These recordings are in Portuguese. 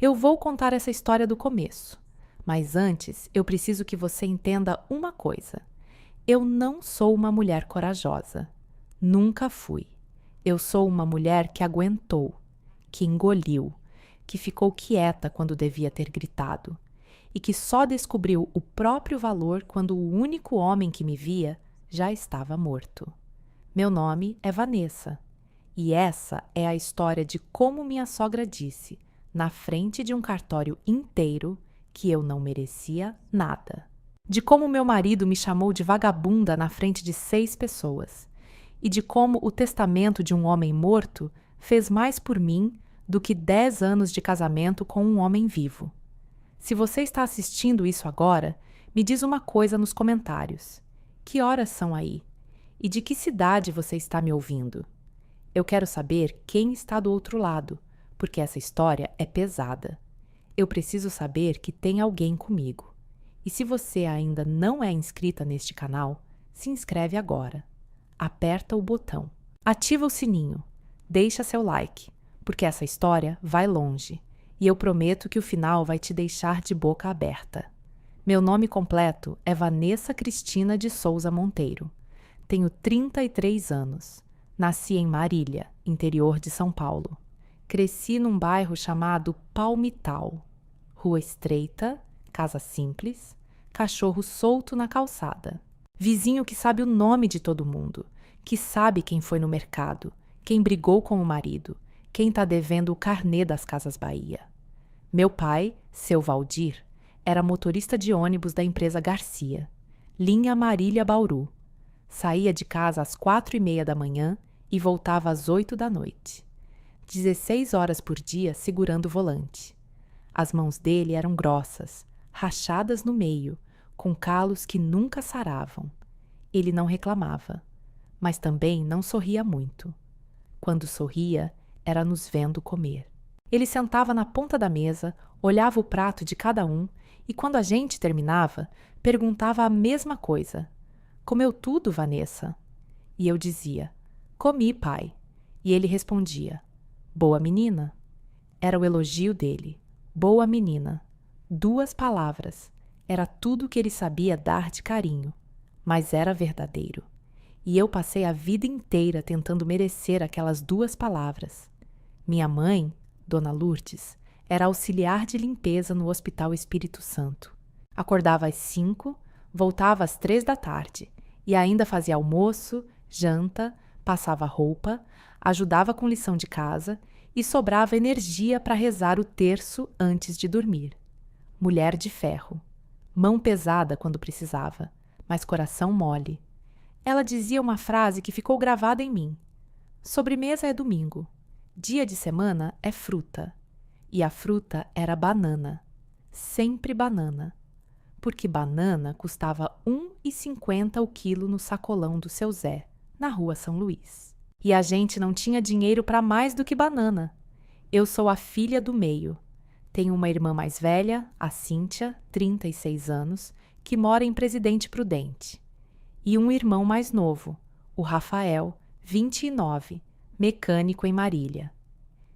Eu vou contar essa história do começo, mas antes eu preciso que você entenda uma coisa. Eu não sou uma mulher corajosa. Nunca fui. Eu sou uma mulher que aguentou, que engoliu, que ficou quieta quando devia ter gritado e que só descobriu o próprio valor quando o único homem que me via já estava morto. Meu nome é Vanessa e essa é a história de como minha sogra disse, na frente de um cartório inteiro, que eu não merecia nada. De como meu marido me chamou de vagabunda na frente de 6 pessoas. E de como o testamento de um homem morto fez mais por mim do que 10 anos de casamento com um homem vivo. Se você está assistindo isso agora, me diz uma coisa nos comentários. Que horas são aí? E de que cidade você está me ouvindo? Eu quero saber quem está do outro lado, porque essa história é pesada. Eu preciso saber que tem alguém comigo. E se você ainda não é inscrita neste canal, se inscreve agora. Aperta o botão, ativa o sininho, deixa seu like, porque essa história vai longe e eu prometo que o final vai te deixar de boca aberta. Meu nome completo é Vanessa Cristina de Souza Monteiro. Tenho 33 anos. Nasci em Marília, interior de São Paulo. Cresci num bairro chamado Palmital. Rua estreita, casa simples, cachorro solto na calçada. Vizinho que sabe o nome de todo mundo, que sabe quem foi no mercado, quem brigou com o marido, quem está devendo o carnê das Casas Bahia. Meu pai, seu Valdir, era motorista de ônibus da empresa Garcia, linha Marília-Bauru. Saía de casa às 4h30 da manhã e voltava às 8 da noite. 16 horas por dia segurando o volante. As mãos dele eram grossas, rachadas no meio, com calos que nunca saravam. Ele não reclamava, mas também não sorria muito. Quando sorria, era nos vendo comer. Ele sentava na ponta da mesa, olhava o prato de cada um e, quando a gente terminava, perguntava a mesma coisa. Comeu tudo, Vanessa? E eu dizia, comi, pai. E ele respondia, boa menina. Era o elogio dele, boa menina. 2 palavras. Era tudo que ele sabia dar de carinho, mas era verdadeiro. E eu passei a vida inteira tentando merecer aquelas 2 palavras. Minha mãe, Dona Lourdes, era auxiliar de limpeza no Hospital Espírito Santo. Acordava às 5, voltava às 3 da tarde e ainda fazia almoço, janta, passava roupa, ajudava com lição de casa e sobrava energia para rezar o terço antes de dormir. Mulher de ferro. Mão pesada quando precisava, mas coração mole. Ela dizia uma frase que ficou gravada em mim. Sobremesa é domingo. Dia de semana é fruta. E a fruta era banana. Sempre banana. Porque banana custava R$ 1,50 o quilo no sacolão do seu Zé, na rua São Luís. E a gente não tinha dinheiro para mais do que banana. Eu sou a filha do meio. Tenho uma irmã mais velha, a Cíntia, 36 anos, que mora em Presidente Prudente. E um irmão mais novo, o Rafael, 29, mecânico em Marília.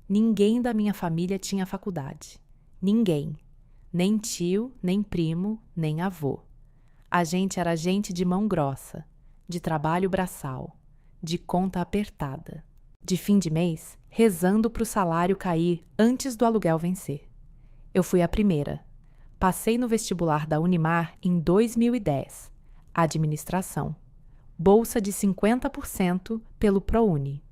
Ninguém da minha família tinha faculdade. Ninguém. Nem tio, nem primo, nem avô. A gente era gente de mão grossa, de trabalho braçal, de conta apertada. De fim de mês, rezando para o salário cair antes do aluguel vencer. Eu fui a primeira. Passei no vestibular da Unimar em 2010. Administração. Bolsa de 50% pelo ProUni.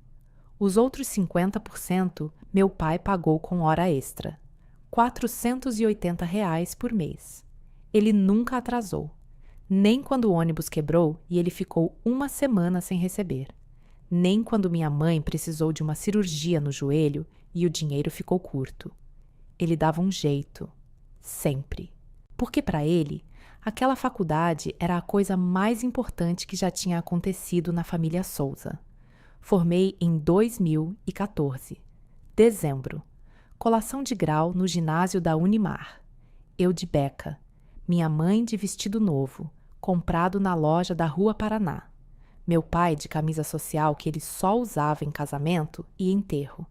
Os outros 50% meu pai pagou com hora extra. R$ 480 por mês. Ele nunca atrasou. Nem quando o ônibus quebrou e ele ficou 1 semana sem receber. Nem quando minha mãe precisou de uma cirurgia no joelho e o dinheiro ficou curto. Ele dava um jeito. Sempre. Porque para ele, aquela faculdade era a coisa mais importante que já tinha acontecido na família Souza. Formei em 2014. Dezembro. Colação de grau no ginásio da Unimar. Eu de beca. Minha mãe de vestido novo, comprado na loja da Rua Paraná. Meu pai de camisa social que ele só usava em casamento e enterro.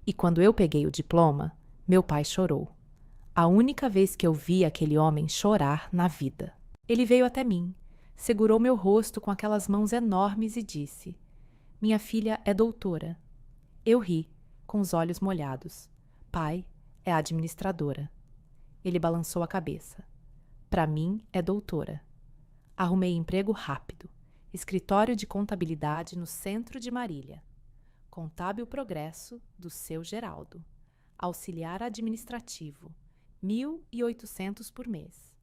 E quando eu peguei o diploma, meu pai chorou. A única vez que eu vi aquele homem chorar na vida. Ele veio até mim, segurou meu rosto com aquelas mãos enormes e disse: "Minha filha é doutora." Eu ri, com os olhos molhados. "Pai, é administradora." Ele balançou a cabeça. "Para mim, é doutora." Arrumei emprego rápido. Escritório de contabilidade no centro de Marília. Contábil Progresso, do seu Geraldo. Auxiliar administrativo, 1.800 por mês.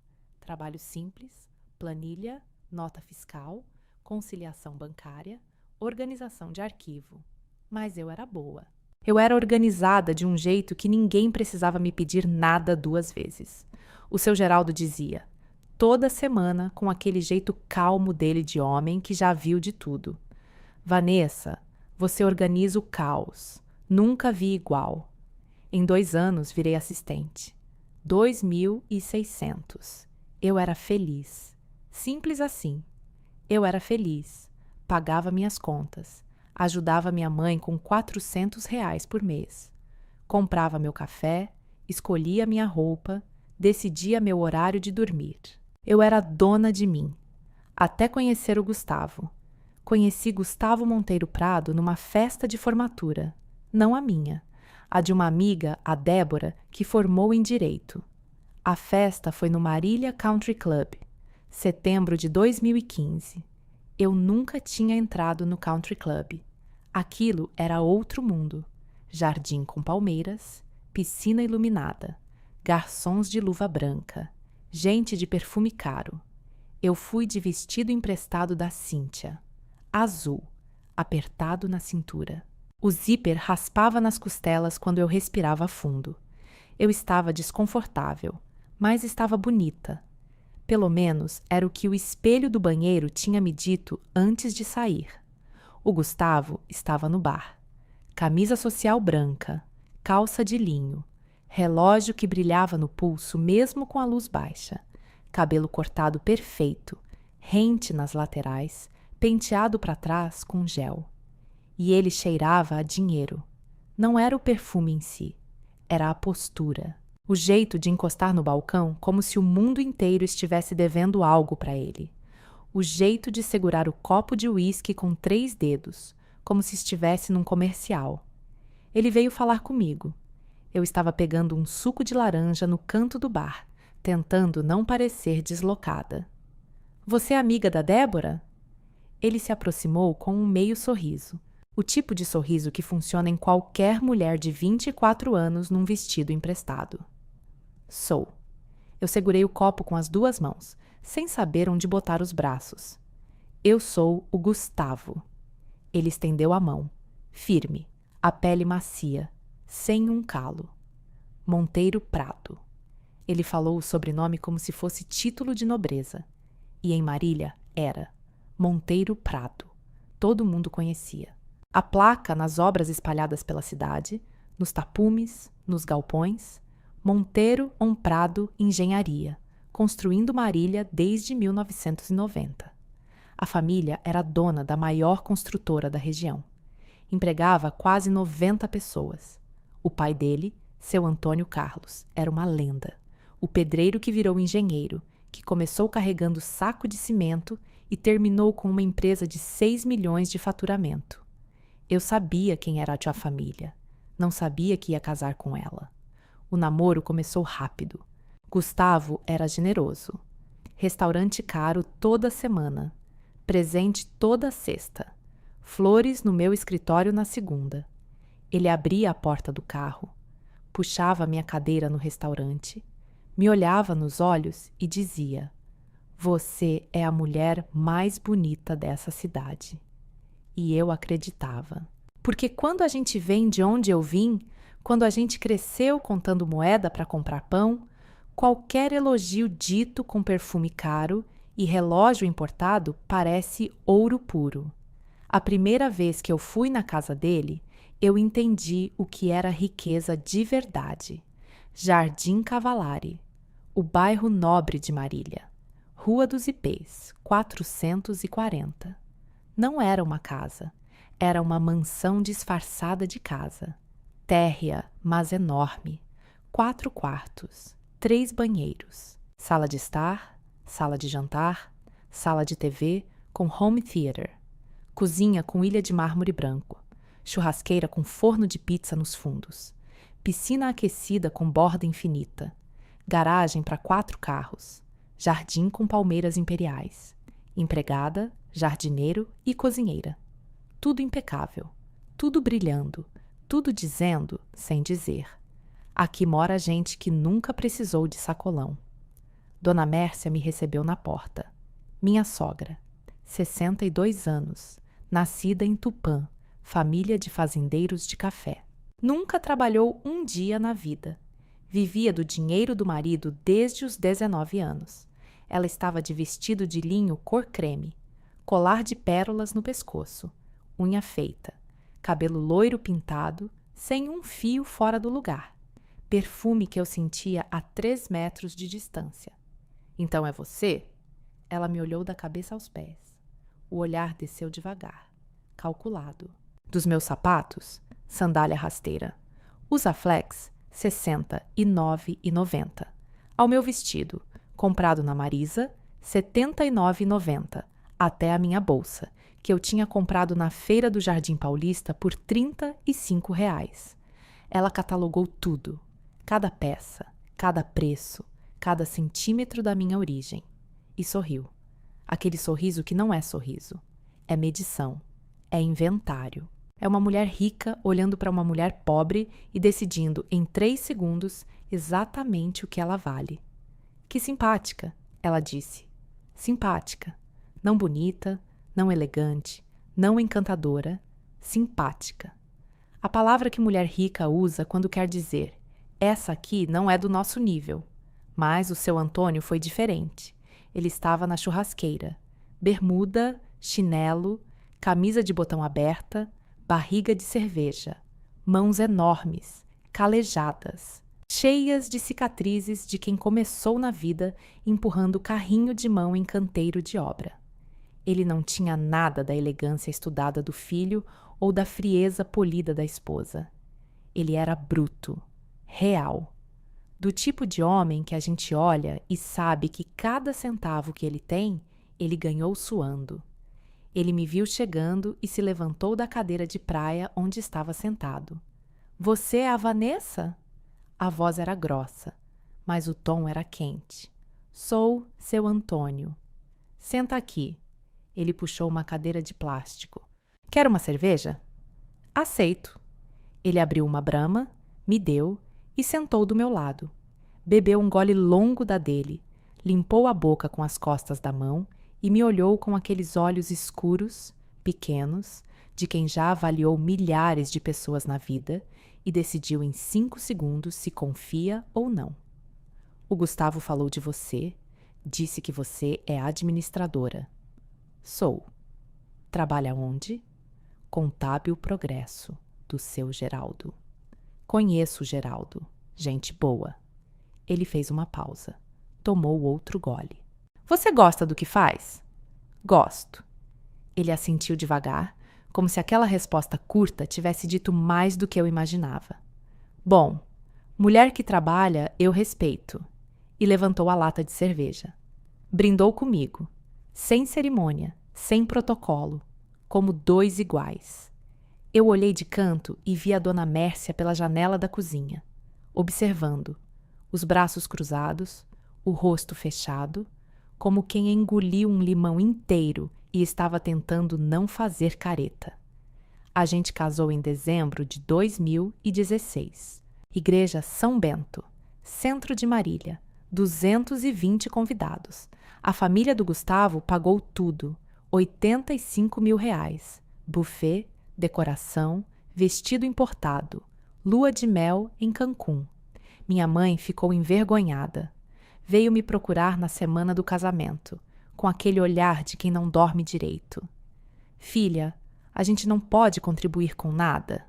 Trabalho simples, planilha, nota fiscal, conciliação bancária, organização de arquivo. Mas eu era boa. Eu era organizada de um jeito que ninguém precisava me pedir nada 2 vezes. O seu Geraldo dizia, toda semana com aquele jeito calmo dele de homem que já viu de tudo: "Vanessa, você organiza o caos. Nunca vi igual." Em 2 anos virei assistente. 2.600. Eu era feliz. Simples assim. Eu era feliz. Pagava minhas contas. Ajudava minha mãe com R$ 400 por mês. Comprava meu café, escolhia minha roupa, decidia meu horário de dormir. Eu era dona de mim. Até conhecer o Gustavo. Conheci Gustavo Monteiro Prado numa festa de formatura. Não a minha. A de uma amiga, a Débora, que formou em Direito. A festa foi no Marília Country Club, setembro de 2015. Eu nunca tinha entrado no Country Club. Aquilo era outro mundo. Jardim com palmeiras, piscina iluminada, garçons de luva branca, gente de perfume caro. Eu fui de vestido emprestado da Cíntia, azul, apertado na cintura. O zíper raspava nas costelas quando eu respirava fundo. Eu estava desconfortável, mas estava bonita. Pelo menos era o que o espelho do banheiro tinha me dito antes de sair. O Gustavo estava no bar. Camisa social branca, calça de linho, relógio que brilhava no pulso mesmo com a luz baixa, cabelo cortado perfeito, rente nas laterais, penteado para trás com gel. E ele cheirava a dinheiro. Não era o perfume em si, era a postura. O jeito de encostar no balcão como se o mundo inteiro estivesse devendo algo para ele. O jeito de segurar o copo de uísque com 3 dedos, como se estivesse num comercial. Ele veio falar comigo. Eu estava pegando um suco de laranja no canto do bar, tentando não parecer deslocada. "Você é amiga da Débora?" Ele se aproximou com um meio sorriso. O tipo de sorriso que funciona em qualquer mulher de 24 anos num vestido emprestado. "Sou." Eu segurei o copo com as 2 mãos, sem saber onde botar os braços. "Eu sou o Gustavo." Ele estendeu a mão, firme, a pele macia, sem um calo. "Monteiro Prado." Ele falou o sobrenome como se fosse título de nobreza. E em Marília era Monteiro Prado. Todo mundo conhecia. A placa nas obras espalhadas pela cidade, nos tapumes, nos galpões: Monteiro Prado Engenharia, construindo Marília desde 1990. A família era dona da maior construtora da região. Empregava quase 90 pessoas. O pai dele, seu Antônio Carlos, era uma lenda. O pedreiro que virou engenheiro, que começou carregando saco de cimento e terminou com uma empresa de 6 milhões de faturamento. Eu sabia quem era a tia família. Não sabia que ia casar com ela. O namoro começou rápido. Gustavo era generoso. Restaurante caro toda semana. Presente toda sexta. Flores no meu escritório na segunda. Ele abria a porta do carro, puxava minha cadeira no restaurante, me olhava nos olhos e dizia: "Você é a mulher mais bonita dessa cidade." E eu acreditava. Porque quando a gente vem de onde eu vim, quando a gente cresceu contando moeda para comprar pão, qualquer elogio dito com perfume caro e relógio importado parece ouro puro. A primeira vez que eu fui na casa dele, eu entendi o que era riqueza de verdade. Jardim Cavalari, o bairro nobre de Marília. Rua dos Ipês, 440. Não era uma casa, era uma mansão disfarçada de casa. Térrea, mas enorme. 4 quartos, 3 banheiros, sala de estar, sala de jantar, sala de TV com home theater, cozinha com ilha de mármore branco, churrasqueira com forno de pizza nos fundos, piscina aquecida com borda infinita, garagem para 4 carros, jardim com palmeiras imperiais, empregada, jardineiro e cozinheira. Tudo impecável, tudo brilhando, tudo dizendo sem dizer. Aqui mora gente que nunca precisou de sacolão. Dona Mércia me recebeu na porta. Minha sogra, 62 anos, nascida em Tupã, família de fazendeiros de café. Nunca trabalhou um dia na vida. Vivia do dinheiro do marido desde os 19 anos. Ela estava de vestido de linho cor creme, colar de pérolas no pescoço, unha feita, cabelo loiro pintado, sem um fio fora do lugar, perfume que eu sentia a 3 metros de distância. Então é você? Ela me olhou da cabeça aos pés. O olhar desceu devagar, calculado. Dos meus sapatos, sandália rasteira. Os Aflex, R$ 69,90. Ao meu vestido, comprado na Marisa, R$ 79,90. Até a minha bolsa, que eu tinha comprado na feira do Jardim Paulista por R$ 35. Ela catalogou tudo, cada peça, cada preço, cada centímetro da minha origem. E sorriu. Aquele sorriso que não é sorriso. É medição. É inventário. É uma mulher rica olhando para uma mulher pobre e decidindo em 3 segundos exatamente o que ela vale. Que simpática, ela disse. Simpática. Não bonita, não elegante, não encantadora. Simpática. A palavra que mulher rica usa quando quer dizer: essa aqui não é do nosso nível. Mas o seu Antônio foi diferente. Ele estava na churrasqueira. Bermuda, chinelo, camisa de botão aberta, barriga de cerveja, mãos enormes, calejadas, cheias de cicatrizes de quem começou na vida empurrando carrinho de mão em canteiro de obra. Ele não tinha nada da elegância estudada do filho ou da frieza polida da esposa. Ele era bruto, real. Do tipo de homem que a gente olha e sabe que cada centavo que ele tem, ele ganhou suando. Ele me viu chegando e se levantou da cadeira de praia onde estava sentado. — Você é a Vanessa? A voz era grossa, mas o tom era quente. — Sou seu Antônio. — Senta aqui. Ele puxou uma cadeira de plástico. — Quer uma cerveja? — Aceito. Ele abriu uma Brahma, me deu e sentou do meu lado. Bebeu um gole longo da dele, limpou a boca com as costas da mão e me olhou com aqueles olhos escuros, pequenos, de quem já avaliou milhares de pessoas na vida e decidiu em 5 segundos se confia ou não. O Gustavo falou de você, disse que você é administradora. Sou. Trabalha onde? Contábil Progresso, do seu Geraldo. Conheço o Geraldo, gente boa. Ele fez uma pausa. Tomou outro gole. Você gosta do que faz? Gosto. Ele assentiu devagar, como se aquela resposta curta tivesse dito mais do que eu imaginava. Bom, mulher que trabalha, eu respeito. E levantou a lata de cerveja. Brindou comigo, sem cerimônia, sem protocolo, como 2 iguais. Eu olhei de canto e vi a Dona Mércia pela janela da cozinha, observando, os braços cruzados, o rosto fechado, como quem engoliu um limão inteiro e estava tentando não fazer careta. A gente casou em dezembro de 2016. Igreja São Bento, centro de Marília, 220 convidados. A família do Gustavo pagou tudo, R$ 85 mil. Buffet, decoração, vestido importado, lua de mel em Cancún. Minha mãe ficou envergonhada. Veio me procurar na semana do casamento, com aquele olhar de quem não dorme direito. Filha, a gente não pode contribuir com nada?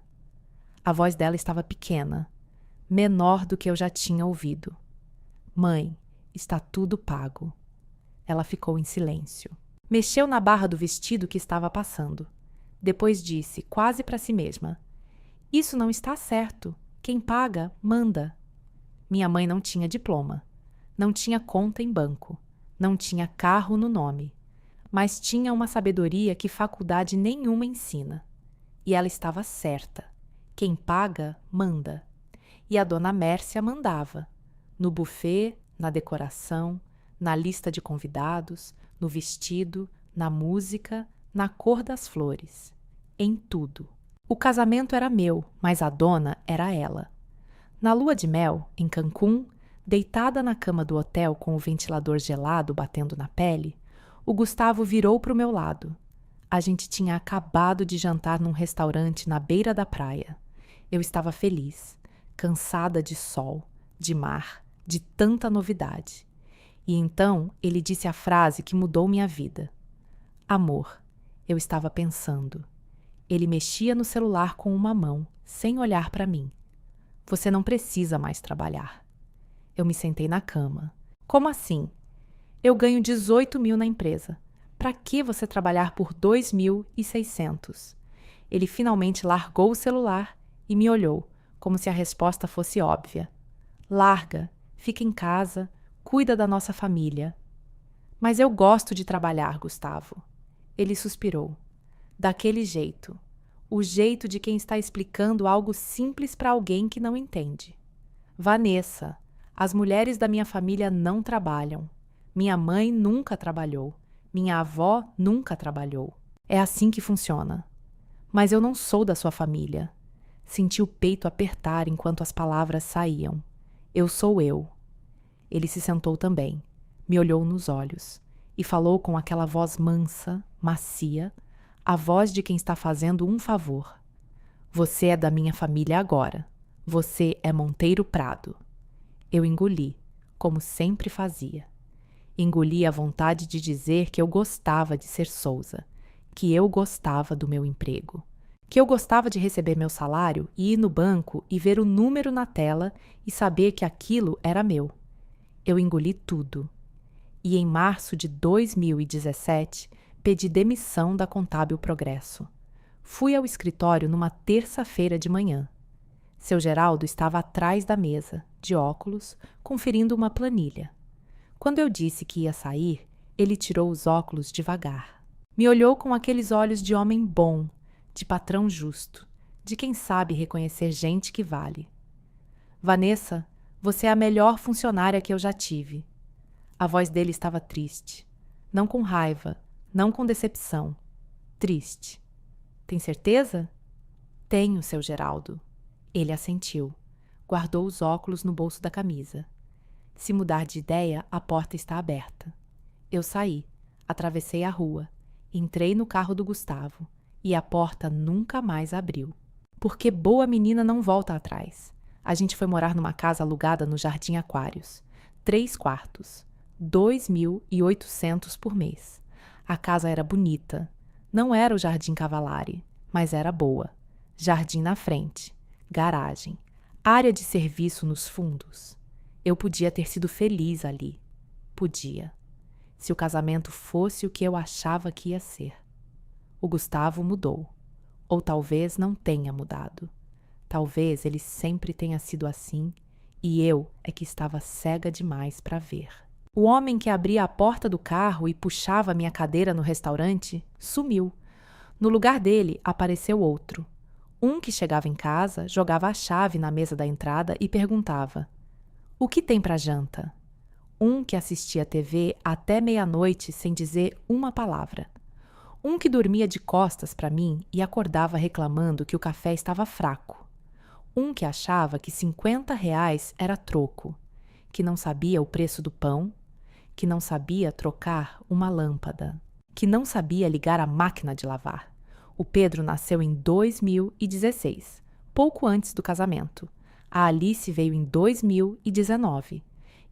A voz dela estava pequena, menor do que eu já tinha ouvido. Mãe, está tudo pago. Ela ficou em silêncio. Mexeu na barra do vestido que estava passando. Depois disse, quase para si mesma: Isso não está certo. Quem paga, manda. Minha mãe não tinha diploma, não tinha conta em banco, não tinha carro no nome, mas tinha uma sabedoria que faculdade nenhuma ensina. E ela estava certa. Quem paga, manda. E a dona Mércia mandava. No buffet, na decoração, na lista de convidados, no vestido, na música, na cor das flores. Em tudo. O casamento era meu, mas a dona era ela. Na lua de mel, em Cancún, deitada na cama do hotel com o ventilador gelado batendo na pele, o Gustavo virou para o meu lado. A gente tinha acabado de jantar num restaurante na beira da praia. Eu estava feliz, cansada de sol, de mar, de tanta novidade. E então ele disse a frase que mudou minha vida. Amor, eu estava pensando. Ele mexia no celular com uma mão, sem olhar para mim. Você não precisa mais trabalhar. Eu me sentei na cama. Como assim? Eu ganho 18 mil na empresa. Para que você trabalhar por 2.600? Ele finalmente largou o celular e me olhou, como se a resposta fosse óbvia. Larga, fica em casa, cuida da nossa família. Mas eu gosto de trabalhar, Gustavo. Ele suspirou. Daquele jeito. O jeito de quem está explicando algo simples para alguém que não entende. Vanessa, as mulheres da minha família não trabalham. Minha mãe nunca trabalhou. Minha avó nunca trabalhou. É assim que funciona. Mas eu não sou da sua família. Senti o peito apertar enquanto as palavras saíam. Eu sou eu. Ele se sentou também, me olhou nos olhos e falou com aquela voz mansa, macia, a voz de quem está fazendo um favor. Você é da minha família agora. Você é Monteiro Prado. Eu engoli, como sempre fazia. Engoli a vontade de dizer que eu gostava de ser Souza, que eu gostava do meu emprego, que eu gostava de receber meu salário e ir no banco e ver o número na tela e saber que aquilo era meu. Eu engoli tudo. E em março de 2017, pedi demissão da Contábil Progresso. Fui ao escritório numa terça-feira de manhã. Seu Geraldo estava atrás da mesa, de óculos, conferindo uma planilha. Quando eu disse que ia sair, ele tirou os óculos devagar. Me olhou com aqueles olhos de homem bom, de patrão justo, de quem sabe reconhecer gente que vale. Vanessa, você é a melhor funcionária que eu já tive. A voz dele estava triste. Não com raiva, não com decepção. Triste. Tem certeza? Tenho, seu Geraldo. Ele assentiu. Guardou os óculos no bolso da camisa. Se mudar de ideia, a porta está aberta. Eu saí, atravessei a rua, entrei no carro do Gustavo e a porta nunca mais abriu. Porque boa menina não volta atrás. A gente foi morar numa casa alugada no Jardim Aquários. 3 quartos. 2.800 por mês. A casa era bonita. Não era o Jardim Cavalari, mas era boa. Jardim na frente. Garagem. Área de serviço nos fundos. Eu podia ter sido feliz ali. Podia. Se o casamento fosse o que eu achava que ia ser. O Gustavo mudou. Ou talvez não tenha mudado. Talvez ele sempre tenha sido assim e eu é que estava cega demais para ver. O homem que abria a porta do carro e puxava minha cadeira no restaurante sumiu. No lugar dele apareceu outro. Um que chegava em casa, jogava a chave na mesa da entrada e perguntava: "O que tem para janta?" Um que assistia TV até meia-noite sem dizer uma palavra. Um que dormia de costas para mim e acordava reclamando que o café estava fraco. Um que achava que R$ 50 era troco, que não sabia o preço do pão, que não sabia trocar uma lâmpada, que não sabia ligar a máquina de lavar. O Pedro nasceu em 2016, pouco antes do casamento. A Alice veio em 2019.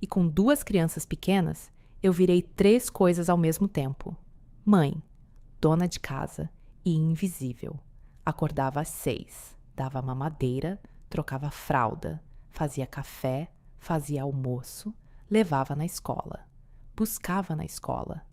E com 2 crianças pequenas, eu virei 3 coisas ao mesmo tempo. Mãe, dona de casa e invisível. Acordava às 6, dava mamadeira, trocava fralda, fazia café, fazia almoço, levava na escola, buscava na escola,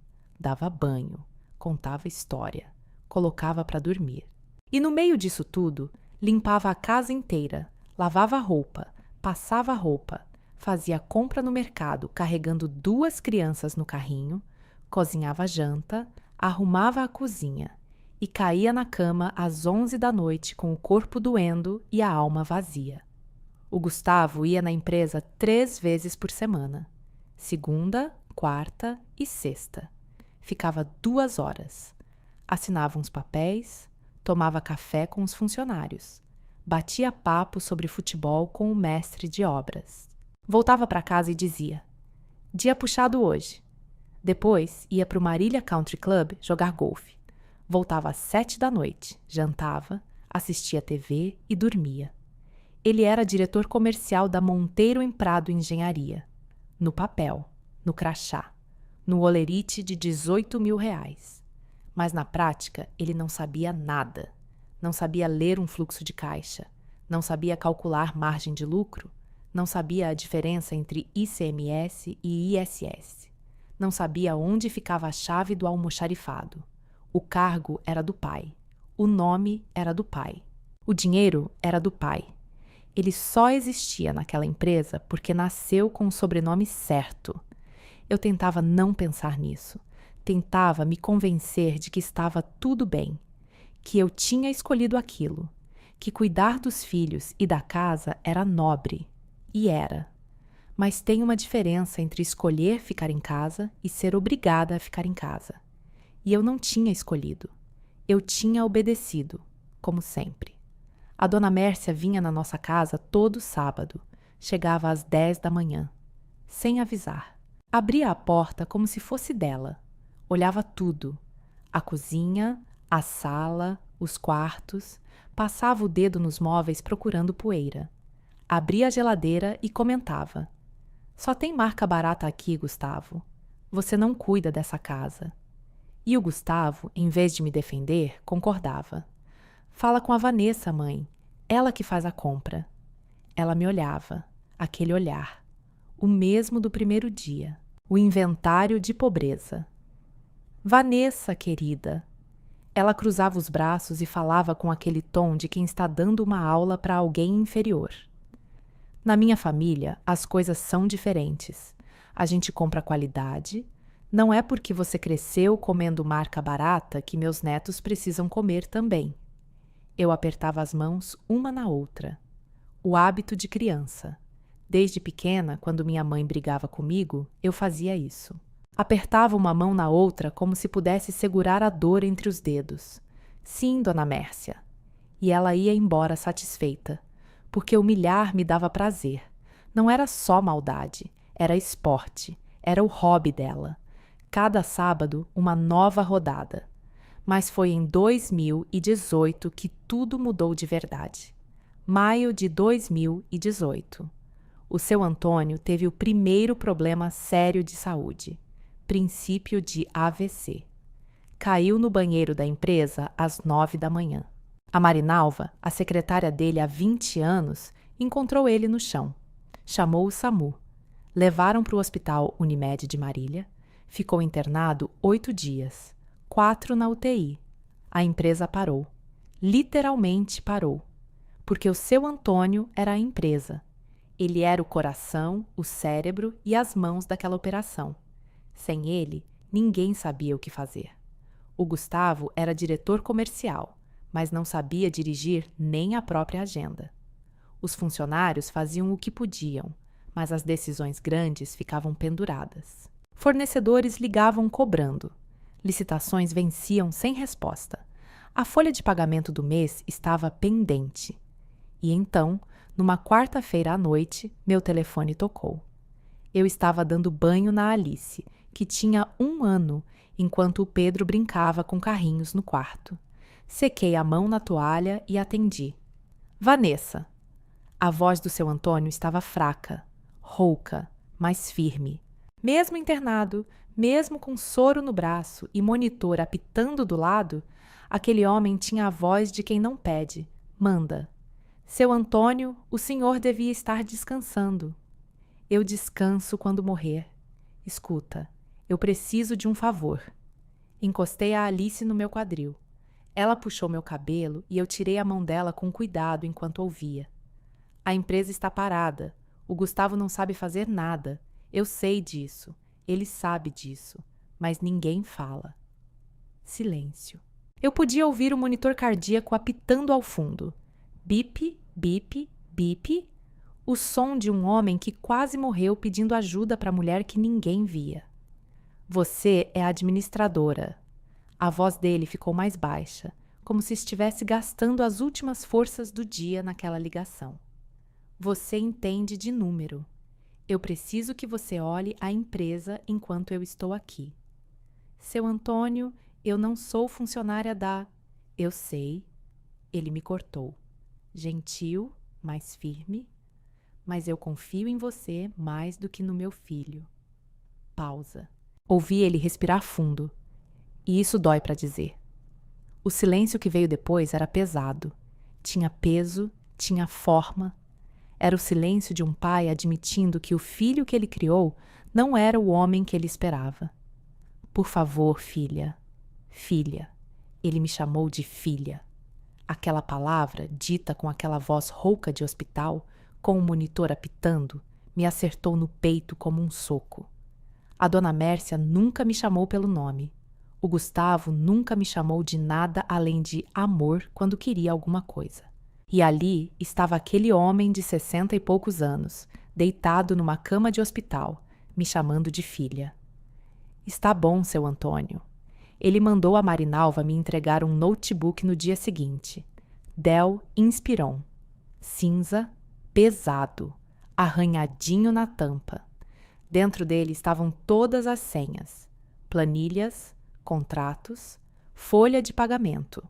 dava banho, contava história, colocava para dormir. E no meio disso tudo, limpava a casa inteira, lavava roupa, passava roupa, fazia compra no mercado carregando 2 crianças no carrinho, cozinhava janta, arrumava a cozinha e caía na cama às 11 da noite com o corpo doendo e a alma vazia. O Gustavo ia na empresa 3 vezes por semana, segunda, quarta e sexta. Ficava 2 horas. Assinava uns papéis, tomava café com os funcionários, batia papo sobre futebol com o mestre de obras. Voltava para casa e dizia: dia puxado hoje. Depois ia para o Marília Country Club jogar golfe. Voltava às 7 da noite, jantava, assistia TV e dormia. Ele era diretor comercial da Monteiro em Prado Engenharia. No papel, no crachá, no holerite de R$ 18.000. Mas na prática ele não sabia nada. Não sabia ler um fluxo de caixa, não sabia calcular margem de lucro, não sabia a diferença entre ICMS e ISS. Não sabia onde ficava a chave do almoxarifado. O cargo era do pai. O nome era do pai. O dinheiro era do pai. Ele só existia naquela empresa porque nasceu com o sobrenome certo. Eu tentava não pensar nisso. Tentava me convencer de que estava tudo bem, que eu tinha escolhido aquilo, que cuidar dos filhos e da casa era nobre. E era. Mas tem uma diferença entre escolher ficar em casa e ser obrigada a ficar em casa. E eu não tinha escolhido. Eu tinha obedecido, como sempre. A dona Mércia vinha na nossa casa todo sábado. Chegava às 10 da manhã, sem avisar. Abria a porta como se fosse dela. Olhava tudo. A cozinha, a sala, os quartos. Passava o dedo nos móveis procurando poeira. Abria a geladeira e comentava: só tem marca barata aqui, Gustavo. Você não cuida dessa casa. E o Gustavo, em vez de me defender, concordava. Fala com a Vanessa, mãe. Ela que faz a compra. Ela me olhava, aquele olhar. O mesmo do primeiro dia. O inventário de pobreza. Vanessa, querida. Ela cruzava os braços e falava com aquele tom de quem está dando uma aula para alguém inferior. Na minha família, as coisas são diferentes. A gente compra qualidade. Não é porque você cresceu comendo marca barata que meus netos precisam comer também. Eu apertava as mãos uma na outra. O hábito de criança. Desde pequena, quando minha mãe brigava comigo, eu fazia isso. Apertava uma mão na outra como se pudesse segurar a dor entre os dedos. Sim, dona Mércia. E ela ia embora satisfeita, porque humilhar me dava prazer. Não era só maldade, era esporte, era o hobby dela. Cada sábado, uma nova rodada. Mas foi em 2018 que tudo mudou de verdade. Maio de 2018. O seu Antônio teve o primeiro problema sério de saúde. Princípio de AVC. Caiu no banheiro da empresa às 9 da manhã. A Marinalva, a secretária dele há 20 anos, encontrou ele no chão. Chamou o SAMU. Levaram para o hospital Unimed de Marília. Ficou internado 8 dias. 4 na UTI. A empresa parou. Literalmente parou. Porque o seu Antônio era a empresa. Ele era o coração, o cérebro e as mãos daquela operação. Sem ele, ninguém sabia o que fazer. O Gustavo era diretor comercial, mas não sabia dirigir nem a própria agenda. Os funcionários faziam o que podiam, mas as decisões grandes ficavam penduradas. Fornecedores ligavam cobrando. Licitações venciam sem resposta. A folha de pagamento do mês estava pendente. E então, numa quarta-feira à noite, meu telefone tocou. Eu estava dando banho na Alice, que tinha 1 ano, enquanto o Pedro brincava com carrinhos no quarto. Sequei a mão na toalha e atendi. Vanessa. A voz do seu Antônio estava fraca, rouca, mas firme. Mesmo internado, mesmo com soro no braço e monitor apitando do lado, aquele homem tinha a voz de quem não pede, manda. Seu Antônio, o senhor devia estar descansando. Eu descanso quando morrer. Escuta, eu preciso de um favor. Encostei a Alice no meu quadril. Ela puxou meu cabelo e eu tirei a mão dela com cuidado enquanto ouvia. A empresa está parada. O Gustavo não sabe fazer nada. Eu sei disso. Ele sabe disso. Mas ninguém fala. Silêncio. Eu podia ouvir o monitor cardíaco apitando ao fundo. Bip, bip, bip. O som de um homem que quase morreu pedindo ajuda para a mulher que ninguém via. Você é a administradora. A voz dele ficou mais baixa, como se estivesse gastando as últimas forças do dia naquela ligação. Você entende de número. Eu preciso que você olhe a empresa enquanto eu estou aqui. Seu Antônio, eu não sou funcionária da... Eu sei. Ele me cortou. Gentil, mais firme. Mas eu confio em você mais do que no meu filho. Pausa. Ouvi ele respirar fundo. E isso dói para dizer. O silêncio que veio depois era pesado. Tinha peso, tinha forma. Era o silêncio de um pai admitindo que o filho que ele criou não era o homem que ele esperava. Por favor, filha. Filha. Ele me chamou de filha. Aquela palavra, dita com aquela voz rouca de hospital, com o monitor apitando, me acertou no peito como um soco. A dona Mércia nunca me chamou pelo nome. O Gustavo nunca me chamou de nada além de amor quando queria alguma coisa. E ali estava aquele homem de 60 e poucos anos, deitado numa cama de hospital, me chamando de filha. Está bom, seu Antônio. Ele mandou a Marinalva me entregar um notebook no dia seguinte. Dell Inspiron. Cinza, pesado, arranhadinho na tampa. Dentro dele estavam todas as senhas, planilhas, contratos, folha de pagamento,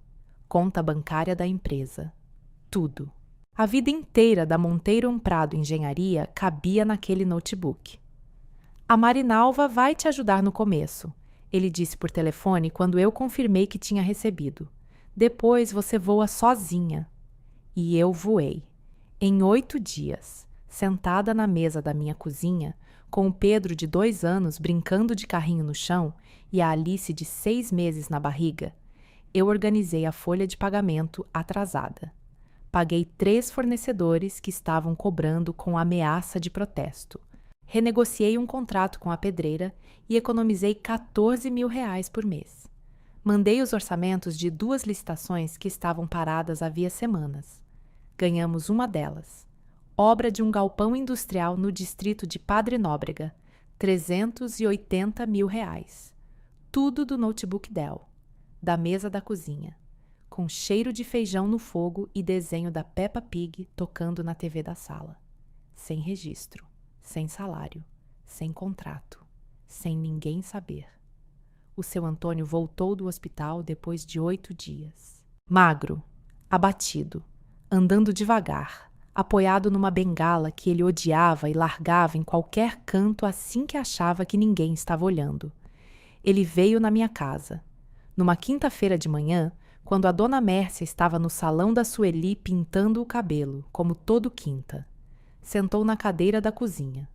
conta bancária da empresa. Tudo. A vida inteira da Monteiro Prado Engenharia cabia naquele notebook. A Marinalva vai te ajudar no começo, ele disse por telefone quando eu confirmei que tinha recebido. Depois você voa sozinha. E eu voei. Em 8 dias, sentada na mesa da minha cozinha, com o Pedro de 2 anos brincando de carrinho no chão e a Alice de 6 meses na barriga, eu organizei a folha de pagamento atrasada. Paguei 3 fornecedores que estavam cobrando com ameaça de protesto. Renegociei um contrato com a pedreira e economizei R$14.000 por mês. Mandei os orçamentos de 2 licitações que estavam paradas havia semanas. Ganhamos uma delas. Obra de um galpão industrial no distrito de Padre Nóbrega, R$380.000. Tudo do notebook Dell, da mesa da cozinha, com cheiro de feijão no fogo e desenho da Peppa Pig tocando na TV da sala. Sem registro, sem salário, sem contrato, sem ninguém saber. O seu Antônio voltou do hospital depois de 8 dias. Magro, abatido, andando devagar, apoiado numa bengala que ele odiava e largava em qualquer canto assim que achava que ninguém estava olhando. Ele veio na minha casa. Numa quinta-feira de manhã, quando a dona Mércia estava no salão da Sueli pintando o cabelo, como todo quinta. Sentou na cadeira da cozinha.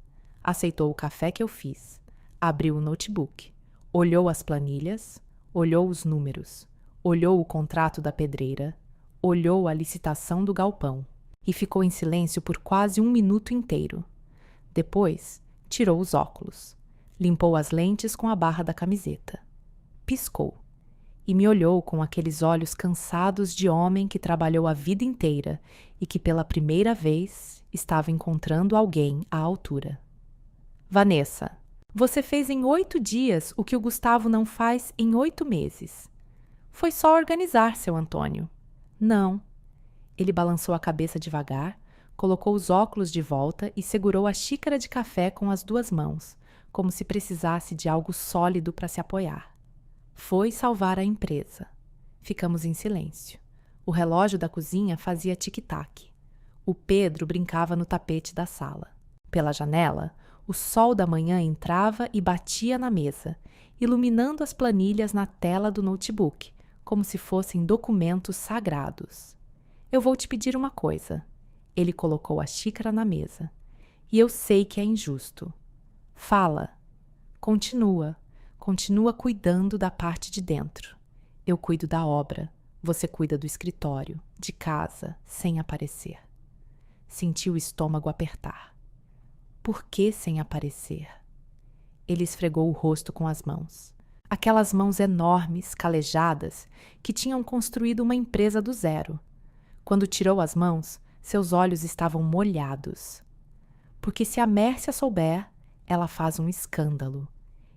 Aceitou o café que eu fiz. Abriu o notebook. Olhou as planilhas. Olhou os números. Olhou o contrato da pedreira. Olhou a licitação do galpão. E ficou em silêncio por quase 1 minuto inteiro. Depois, tirou os óculos. Limpou as lentes com a barra da camiseta. Piscou. E me olhou com aqueles olhos cansados de homem que trabalhou a vida inteira e que pela primeira vez estava encontrando alguém à altura. Vanessa, você fez em 8 dias o que o Gustavo não faz em 8 meses. Foi só organizar, seu Antônio. Não. Ele balançou a cabeça devagar, colocou os óculos de volta e segurou a xícara de café com as 2 mãos, como se precisasse de algo sólido para se apoiar. Foi salvar a empresa. Ficamos em silêncio. O relógio da cozinha fazia tic-tac. O Pedro brincava no tapete da sala. Pela janela, o sol da manhã entrava e batia na mesa, iluminando as planilhas na tela do notebook, como se fossem documentos sagrados. Eu vou te pedir uma coisa. Ele colocou a xícara na mesa. E eu sei que é injusto. Fala. Continua. Continua cuidando da parte de dentro. Eu cuido da obra. Você cuida do escritório, de casa, sem aparecer. Senti o estômago apertar. Por que sem aparecer? Ele esfregou o rosto com as mãos. Aquelas mãos enormes, calejadas, que tinham construído uma empresa do zero. Quando tirou as mãos, seus olhos estavam molhados. Porque se a Mércia souber, ela faz um escândalo.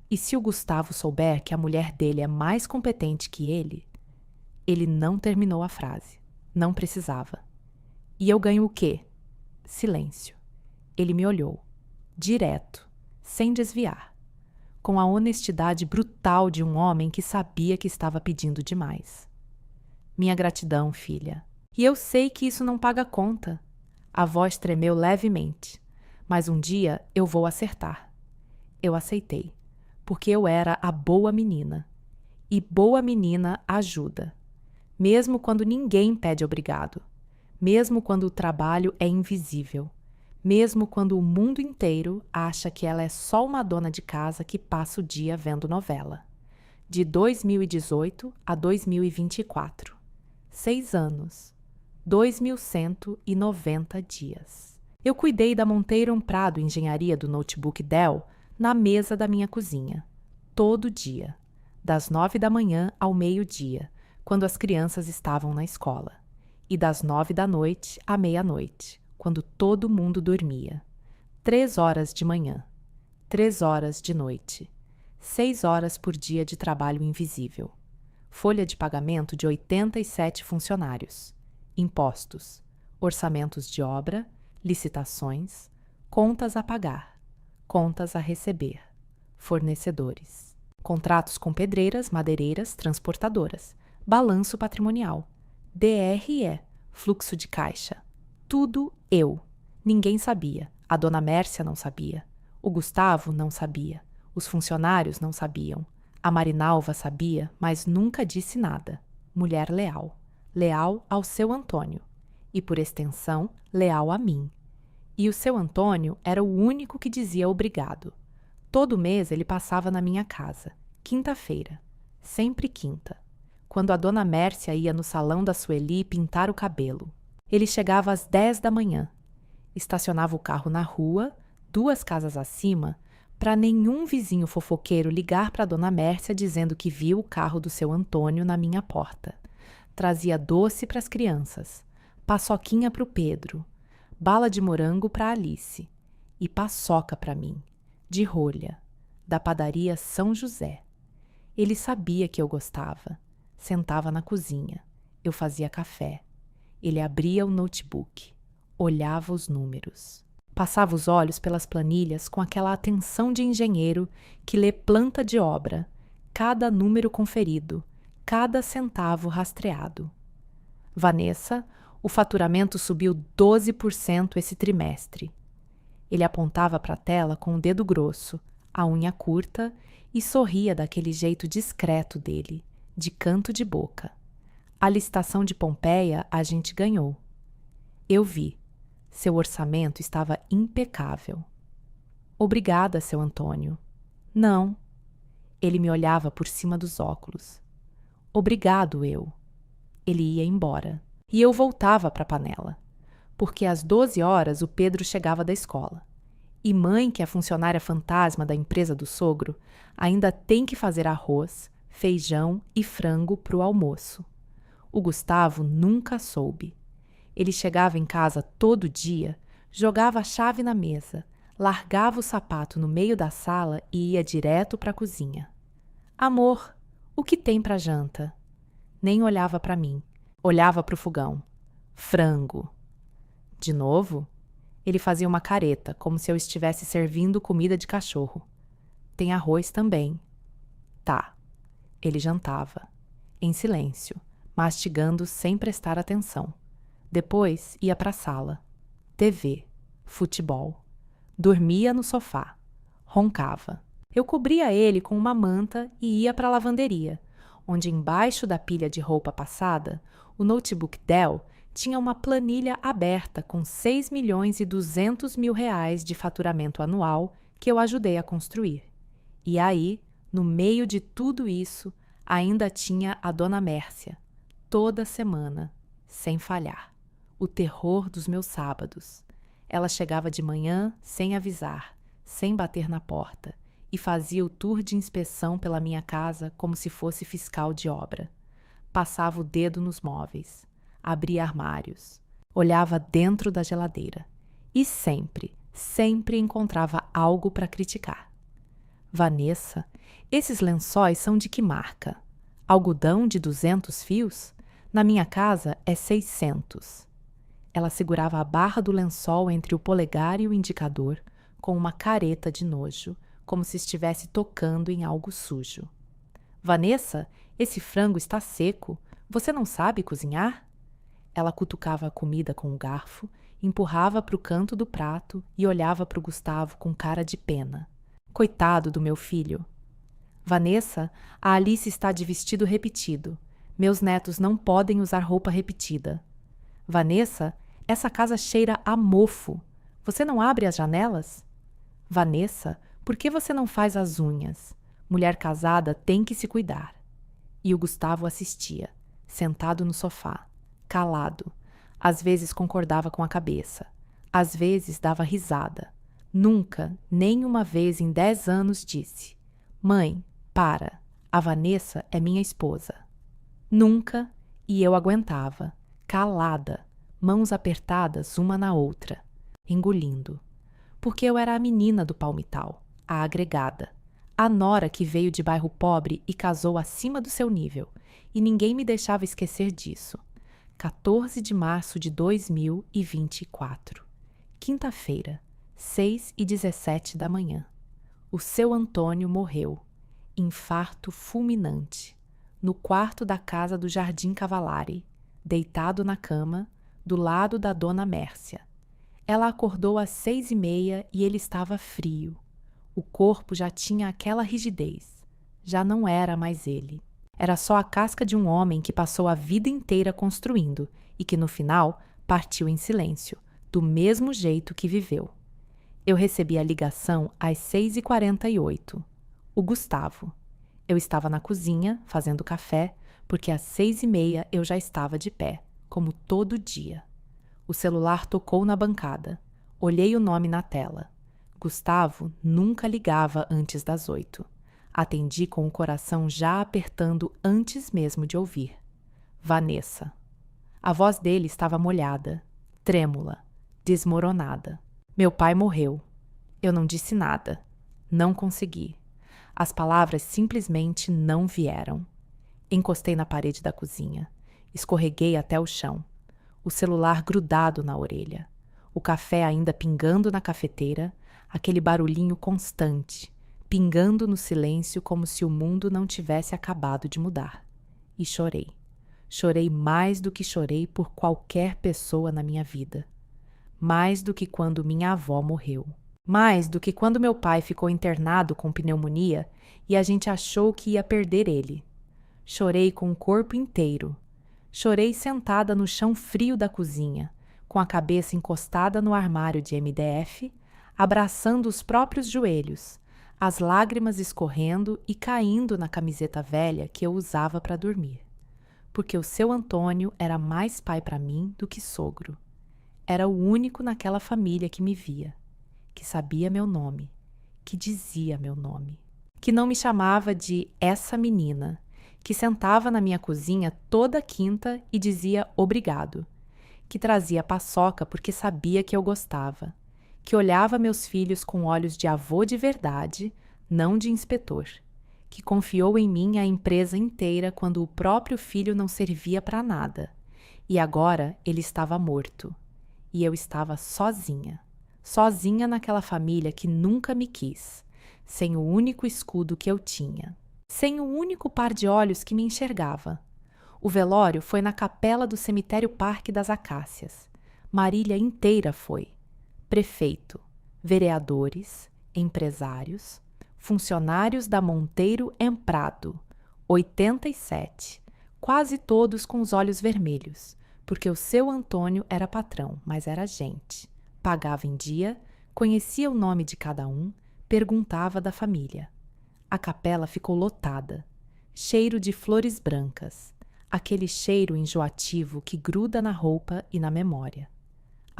E se o Gustavo souber que a mulher dele é mais competente que ele... Ele não terminou a frase. Não precisava. E eu ganho o quê? Silêncio. Ele me olhou. Direto, sem desviar. Com a honestidade brutal de um homem que sabia que estava pedindo demais. Minha gratidão, filha. E eu sei que isso não paga conta. A voz tremeu levemente. Mas um dia eu vou acertar. Eu aceitei, porque eu era a boa menina. E boa menina ajuda. Mesmo quando ninguém pede obrigado. Mesmo quando o trabalho é invisível. Mesmo quando o mundo inteiro acha que ela é só uma dona de casa que passa o dia vendo novela. De 2018 a 2024. 6 anos. 2.190 dias. Eu cuidei da Monteiro Prado Engenharia do notebook Dell na mesa da minha cozinha. Todo dia. Das 9 da manhã ao meio-dia, quando as crianças estavam na escola. E das 9 da noite à meia-noite, quando todo mundo dormia. 3 horas de manhã, 3 horas de noite, 6 horas por dia de trabalho invisível. Folha de pagamento de 87 funcionários. Impostos, orçamentos de obra, licitações, contas a pagar, contas a receber, fornecedores. Contratos com pedreiras, madeireiras, transportadoras, balanço patrimonial, DRE, fluxo de caixa. Tudo eu. Ninguém sabia. A dona Mércia não sabia. O Gustavo não sabia. Os funcionários não sabiam. A Marinalva sabia, mas nunca disse nada. Mulher leal. Leal ao seu Antônio. E, por extensão, leal a mim. E o seu Antônio era o único que dizia obrigado. Todo mês ele passava na minha casa. Quinta-feira. Sempre quinta. Quando a dona Mércia ia no salão da Sueli pintar o cabelo. Ele chegava às 10 da manhã. Estacionava o carro na rua, 2 casas acima, para nenhum vizinho fofoqueiro ligar para a dona Mércia dizendo que viu o carro do seu Antônio na minha porta. Trazia doce para as crianças, paçoquinha para o Pedro, bala de morango para Alice e paçoca para mim, de rolha, da padaria São José. Ele sabia que eu gostava. Sentava na cozinha. Eu fazia café. Ele abria o notebook. Olhava os números. Passava os olhos pelas planilhas com aquela atenção de engenheiro que lê planta de obra, cada número conferido, cada centavo rastreado. Vanessa, o faturamento subiu 12% esse trimestre. Ele apontava para a tela com o dedo grosso, a unha curta e sorria daquele jeito discreto dele, de canto de boca. A licitação de Pompeia a gente ganhou. Eu vi. Seu orçamento estava impecável. Obrigada, seu Antônio. Não. Ele me olhava por cima dos óculos. Obrigado, eu. Ele ia embora. E eu voltava para a panela. Porque às 12 horas o Pedro chegava da escola. E mãe, que é funcionária fantasma da empresa do sogro, ainda tem que fazer arroz, feijão e frango para o almoço. O Gustavo nunca soube. Ele chegava em casa todo dia, jogava a chave na mesa, largava o sapato no meio da sala e ia direto para a cozinha. Amor, o que tem para janta? Nem olhava para mim. Olhava para o fogão. Frango. De novo? Ele fazia uma careta, como se eu estivesse servindo comida de cachorro. Tem arroz também. Tá. Ele jantava. Em silêncio, mastigando sem prestar atenção. Depois ia para a sala. TV. Futebol. Dormia no sofá. Roncava. Eu cobria ele com uma manta e ia para a lavanderia, onde embaixo da pilha de roupa passada, o notebook Dell tinha uma planilha aberta com 6.200.000 reais de faturamento anual que eu ajudei a construir. E aí, no meio de tudo isso, ainda tinha a dona Mércia, toda semana, sem falhar. O terror dos meus sábados. Ela chegava de manhã, sem avisar, sem bater na porta, e fazia o tour de inspeção pela minha casa como se fosse fiscal de obra. Passava o dedo nos móveis, abria armários, olhava dentro da geladeira e sempre encontrava algo para criticar. Vanessa, esses lençóis são de que marca? Algodão de 200 fios? Na minha casa é 600. Ela segurava a barra do lençol entre o polegar e o indicador, com uma careta de nojo, como se estivesse tocando em algo sujo. Vanessa, esse frango está seco. Você não sabe cozinhar? Ela cutucava a comida com o garfo, empurrava para o canto do prato e olhava para o Gustavo com cara de pena. Coitado do meu filho. Vanessa, a Alice está de vestido repetido. Meus netos não podem usar roupa repetida. Vanessa, essa casa cheira a mofo. Você não abre as janelas? Vanessa, por que você não faz as unhas? Mulher casada tem que se cuidar. E o Gustavo assistia, sentado no sofá, calado. Às vezes concordava com a cabeça. Às vezes dava risada. Nunca, nem uma vez em 10 anos disse: Mãe, para, a Vanessa é minha esposa. Nunca, e eu aguentava, calada, mãos apertadas uma na outra, engolindo. Porque eu era a menina do palmital, a agregada, a nora que veio de bairro pobre e casou acima do seu nível, e ninguém me deixava esquecer disso. 14 de março de 2024. Quinta-feira, 6h17 da manhã. O seu Antônio morreu. Infarto fulminante. No quarto da casa do Jardim Cavalari, deitado na cama, do lado da dona Mércia. Ela acordou às 6h30 e ele estava frio. O corpo já tinha aquela rigidez. Já não era mais ele. Era só a casca de um homem que passou a vida inteira construindo e que, no final, partiu em silêncio, do mesmo jeito que viveu. Eu recebi a ligação às 6h48. O Gustavo. Eu estava na cozinha, fazendo café, porque às 6h30 eu já estava de pé, como todo dia. O celular tocou na bancada. Olhei o nome na tela. Gustavo nunca ligava antes das 8. Atendi com o coração já apertando antes mesmo de ouvir. Vanessa. A voz dele estava molhada, trêmula, desmoronada. Meu pai morreu. Eu não disse nada. Não consegui. As palavras simplesmente não vieram. Encostei na parede da cozinha. Escorreguei até o chão. O celular grudado na orelha. O café ainda pingando na cafeteira, aquele barulhinho constante, pingando no silêncio como se o mundo não tivesse acabado de mudar. E chorei. Chorei mais do que chorei por qualquer pessoa na minha vida. Mais do que quando minha avó morreu. Mais do que quando meu pai ficou internado com pneumonia e a gente achou que ia perder ele. Chorei com o corpo inteiro. Chorei sentada no chão frio da cozinha, com a cabeça encostada no armário de MDF, abraçando os próprios joelhos, as lágrimas escorrendo e caindo na camiseta velha que eu usava para dormir. Porque o seu Antônio era mais pai para mim do que sogro. Era o único naquela família que me via, que sabia meu nome, que dizia meu nome, que não me chamava de essa menina, que sentava na minha cozinha toda quinta e dizia obrigado, que trazia paçoca porque sabia que eu gostava, que olhava meus filhos com olhos de avô de verdade, não de inspetor, que confiou em mim a empresa inteira quando o próprio filho não servia para nada, e agora ele estava morto, e eu estava sozinha. Sozinha naquela família que nunca me quis, sem o único escudo que eu tinha, sem o único par de olhos que me enxergava. O velório foi na capela do cemitério Parque das Acácias. Marília inteira foi. Prefeito, vereadores, empresários, funcionários da Monteiro Prado, 87, quase todos com os olhos vermelhos, porque o seu Antônio era patrão, mas era gente. Pagava em dia, conhecia o nome de cada um, perguntava da família. A capela ficou lotada. Cheiro de flores brancas. Aquele cheiro enjoativo que gruda na roupa e na memória.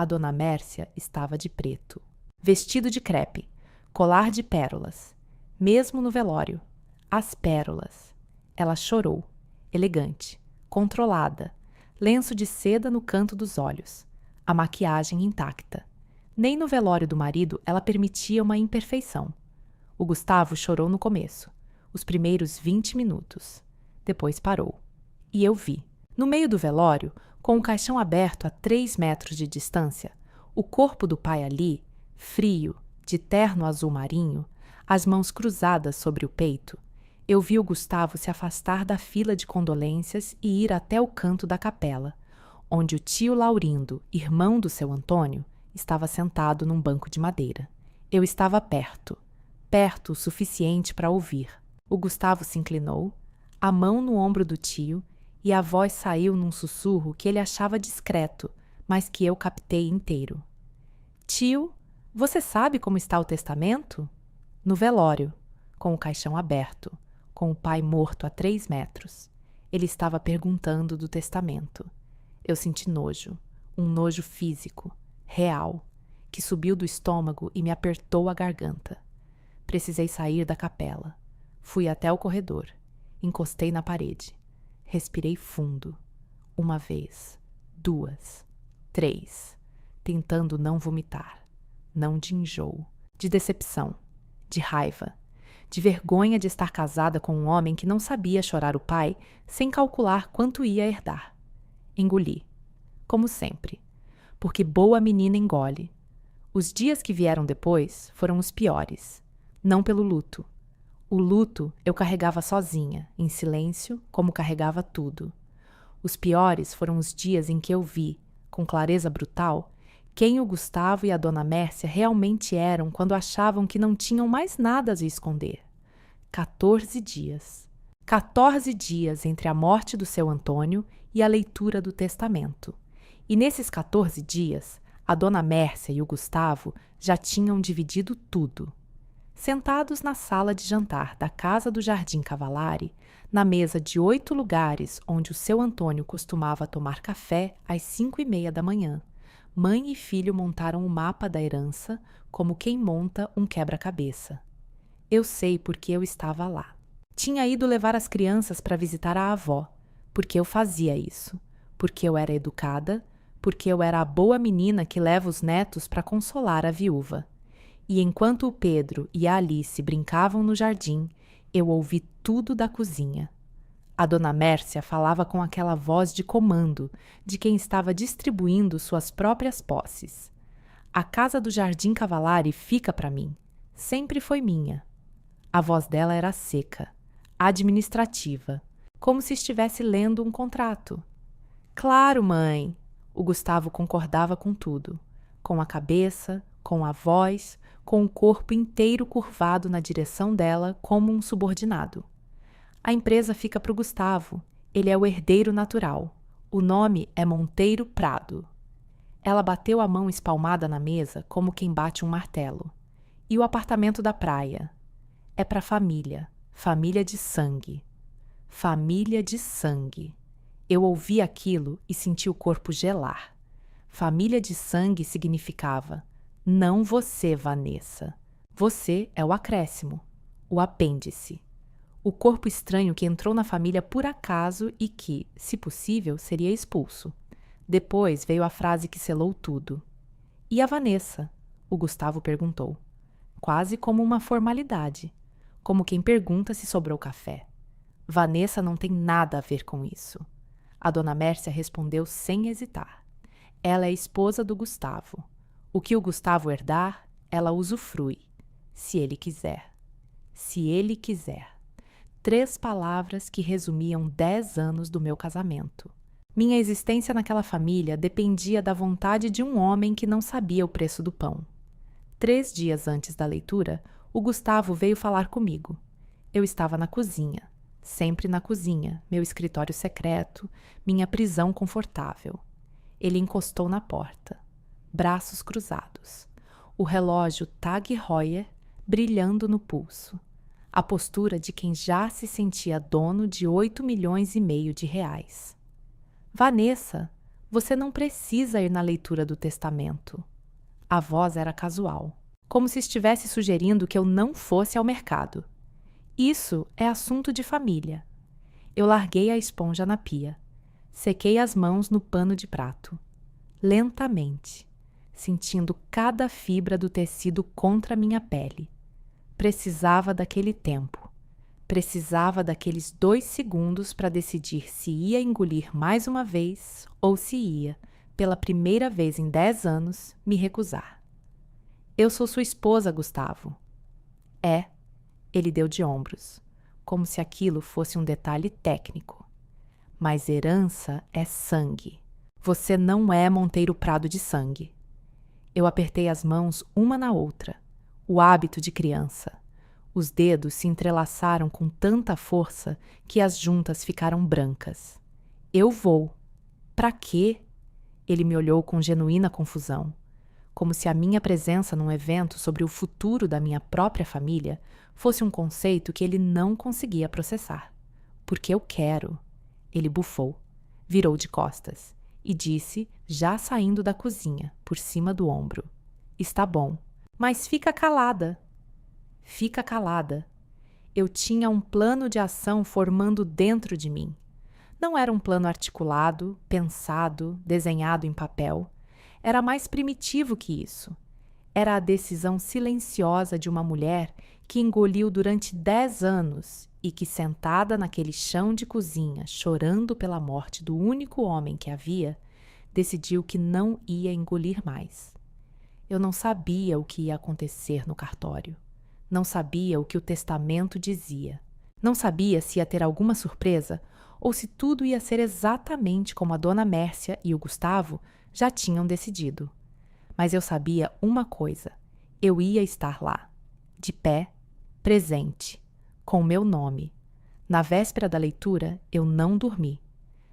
A dona Mércia estava de preto. Vestido de crepe, colar de pérolas. Mesmo no velório, as pérolas. Ela chorou, elegante, controlada, lenço de seda no canto dos olhos, a maquiagem intacta. Nem no velório do marido ela permitia uma imperfeição. O Gustavo chorou no começo, os primeiros 20 minutos. Depois parou. E eu vi. No meio do velório, com o caixão aberto a 3 metros de distância, o corpo do pai ali, frio, de terno azul marinho, as mãos cruzadas sobre o peito, eu vi o Gustavo se afastar da fila de condolências e ir até o canto da capela, onde o tio Laurindo, irmão do seu Antônio, estava sentado num banco de madeira. Eu estava perto o suficiente para ouvir. O Gustavo se inclinou, a mão no ombro do tio, e a voz saiu num sussurro que ele achava discreto, mas que eu captei inteiro. Tio, você sabe como está o testamento? No velório, com o caixão aberto, com o pai morto a 3 metros. Ele estava perguntando do testamento. Eu senti nojo, um nojo físico, real, que subiu do estômago e me apertou a garganta. Precisei sair da capela. Fui até o corredor. Encostei na parede. Respirei fundo. 1 vez, 2, 3, tentando não vomitar. Não de enjoo, de decepção, de raiva, de vergonha de estar casada com um homem que não sabia chorar o pai sem calcular quanto ia herdar. Engoli, como sempre, porque boa menina engole. Os dias que vieram depois foram os piores, não pelo luto. O luto eu carregava sozinha, em silêncio, como carregava tudo. Os piores foram os dias em que eu vi, com clareza brutal, quem o Gustavo e a dona Mércia realmente eram quando achavam que não tinham mais nada a esconder. 14 dias. 14 dias entre a morte do seu Antônio e a leitura do testamento. E nesses 14 dias, a dona Mércia e o Gustavo já tinham dividido tudo. Sentados na sala de jantar da casa do Jardim Cavalari, na mesa de 8 lugares onde o seu Antônio costumava tomar café às 5h30 da manhã, mãe e filho montaram o mapa da herança como quem monta um quebra-cabeça. Eu sei porque eu estava lá. Tinha ido levar as crianças para visitar a avó, porque eu fazia isso, porque eu era educada, porque eu era a boa menina que leva os netos para consolar a viúva. E enquanto o Pedro e a Alice brincavam no jardim, eu ouvi tudo da cozinha. A dona Mércia falava com aquela voz de comando de quem estava distribuindo suas próprias posses. A casa do Jardim Cavalari fica para mim. Sempre foi minha. A voz dela era seca, administrativa, como se estivesse lendo um contrato. Claro, mãe! O Gustavo concordava com tudo, com a cabeça, com a voz, com o corpo inteiro curvado na direção dela como um subordinado. A empresa fica para o Gustavo, ele é o herdeiro natural. O nome é Monteiro Prado. Ela bateu a mão espalmada na mesa como quem bate um martelo. E o apartamento da praia? É para família, família de sangue. Família de sangue. Eu ouvi aquilo e senti o corpo gelar. Família de sangue significava: não você, Vanessa. Você é o acréscimo, o apêndice. O corpo estranho que entrou na família por acaso e que, se possível, seria expulso. Depois veio a frase que selou tudo. E a Vanessa? O Gustavo perguntou. Quase como uma formalidade, como quem pergunta se sobrou café. Vanessa não tem nada a ver com isso. A dona Mércia respondeu sem hesitar. Ela é esposa do Gustavo. O que o Gustavo herdar, ela usufrui, se ele quiser. Se ele quiser. 3 palavras que resumiam 10 anos do meu casamento. Minha existência naquela família dependia da vontade de um homem que não sabia o preço do pão. 3 dias antes da leitura, o Gustavo veio falar comigo. Eu estava na cozinha, sempre na cozinha, meu escritório secreto, minha prisão confortável. Ele encostou na porta, braços cruzados, o relógio Tag Heuer brilhando no pulso, a postura de quem já se sentia dono de 8,5 milhões de reais. Vanessa, Você não precisa ir na leitura do testamento. A voz era casual, como se estivesse sugerindo que eu não fosse ao mercado. Isso é assunto de família. Eu larguei a esponja na pia. Sequei as mãos no pano de prato. Lentamente, sentindo cada fibra do tecido contra minha pele. Precisava daquele tempo. Precisava daqueles 2 segundos para decidir se ia engolir mais uma vez ou se ia, pela primeira vez em 10 anos, me recusar. Eu sou sua esposa, Gustavo. É, ele deu de ombros, como se aquilo fosse um detalhe técnico. Mas herança é sangue. Você não é Monteiro Prado de sangue. Eu apertei as mãos uma na outra, o hábito de criança. Os dedos se entrelaçaram com tanta força que as juntas ficaram brancas. Eu vou. Pra quê? Ele me olhou com genuína confusão, como se a minha presença num evento sobre o futuro da minha própria família fosse um conceito que ele não conseguia processar. Porque eu quero. Ele bufou, virou de costas e disse, já saindo da cozinha, por cima do ombro: Está bom, mas fica calada. Fica calada. Eu tinha um plano de ação formando dentro de mim. Não era um plano articulado, pensado, desenhado em papel. Era mais primitivo que isso. Era a decisão silenciosa de uma mulher que engoliu durante 10 anos e que, sentada naquele chão de cozinha, chorando pela morte do único homem que havia, decidiu que não ia engolir mais. Eu não sabia o que ia acontecer no cartório. Não sabia o que o testamento dizia. Não sabia se ia ter alguma surpresa ou se tudo ia ser exatamente como a dona Mércia e o Gustavo já tinham decidido. Mas eu sabia uma coisa: eu ia estar lá, de pé, presente, com o meu nome. Na véspera da leitura, eu não dormi.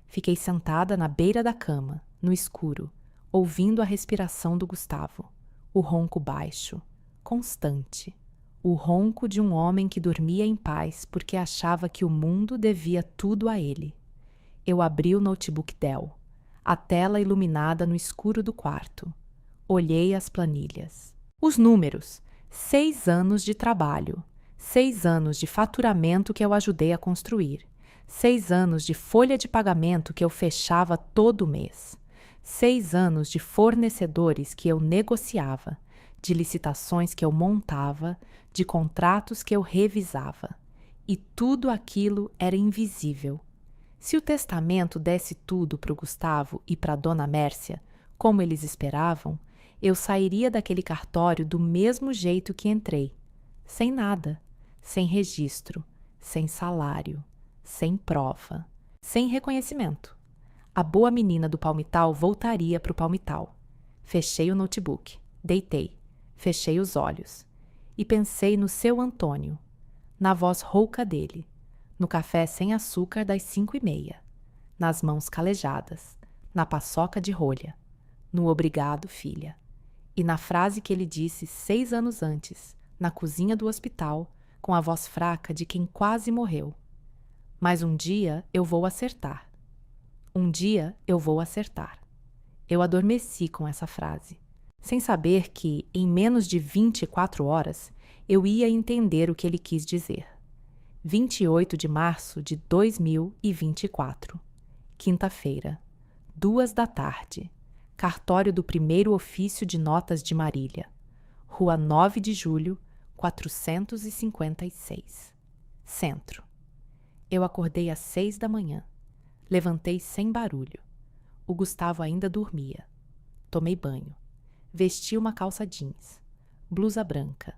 Fiquei sentada na beira da cama, no escuro, ouvindo a respiração do Gustavo, o ronco baixo, constante. O ronco de um homem que dormia em paz porque achava que o mundo devia tudo a ele. Eu abri o notebook Dell, a tela iluminada no escuro do quarto. Olhei as planilhas. Os números: 6 anos de trabalho, 6 anos de faturamento que eu ajudei a construir, 6 anos de folha de pagamento que eu fechava todo mês, 6 anos de fornecedores que eu negociava, de licitações que eu montava, de contratos que eu revisava. E tudo aquilo era invisível. Se o testamento desse tudo para o Gustavo e para a dona Mércia, como eles esperavam, eu sairia daquele cartório do mesmo jeito que entrei, sem nada, sem registro, sem salário, sem prova, sem reconhecimento. A boa menina do palmital voltaria para o palmital. Fechei o notebook, deitei, fechei os olhos e pensei no seu Antônio, na voz rouca dele, no café sem açúcar das 5:30, nas mãos calejadas, na paçoca de rolha, no obrigado, filha, e na frase que ele disse 6 anos antes, na cozinha do hospital, com a voz fraca de quem quase morreu. Mas um dia eu vou acertar. Um dia eu vou acertar. Eu adormeci com essa frase, sem saber que, em menos de 24 horas, eu ia entender o que ele quis dizer. 28 de março de 2024, quinta-feira, 14h, cartório do primeiro ofício de notas de Marília, Rua 9 de Julho, 456, Centro. Eu acordei às 6 da manhã. Levantei sem barulho. O Gustavo ainda dormia. Tomei banho. Vesti uma calça jeans, blusa branca,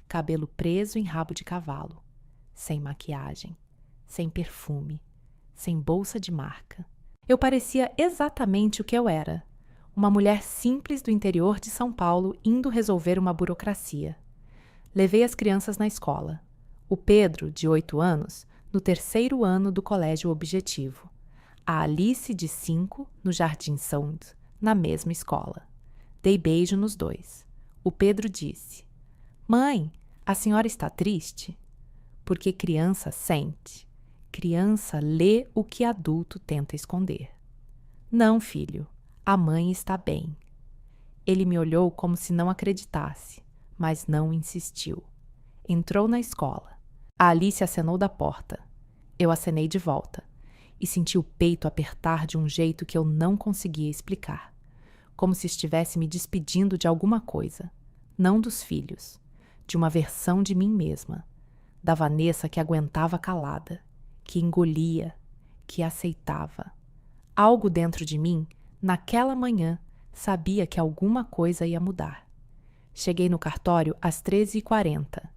cabelo preso em rabo de cavalo, sem maquiagem, sem perfume, sem bolsa de marca. Eu parecia exatamente o que eu era, uma mulher simples do interior de São Paulo indo resolver uma burocracia. Levei as crianças na escola. O Pedro, de 8 anos, no 3º ano do Colégio Objetivo. A Alice, de 5, no Jardim Sound, na mesma escola. Dei beijo nos dois. O Pedro disse: Mãe, a senhora está triste? Porque criança sente. Criança lê o que adulto tenta esconder. Não, filho. A mãe está bem. Ele me olhou como se não acreditasse, mas não insistiu. Entrou na escola. A Alice acenou da porta. Eu acenei de volta e senti o peito apertar de um jeito que eu não conseguia explicar, como se estivesse me despedindo de alguma coisa, não dos filhos, de uma versão de mim mesma, da Vanessa que aguentava calada, que engolia, que aceitava. Algo dentro de mim, naquela manhã, sabia que alguma coisa ia mudar. Cheguei no cartório às 13h40,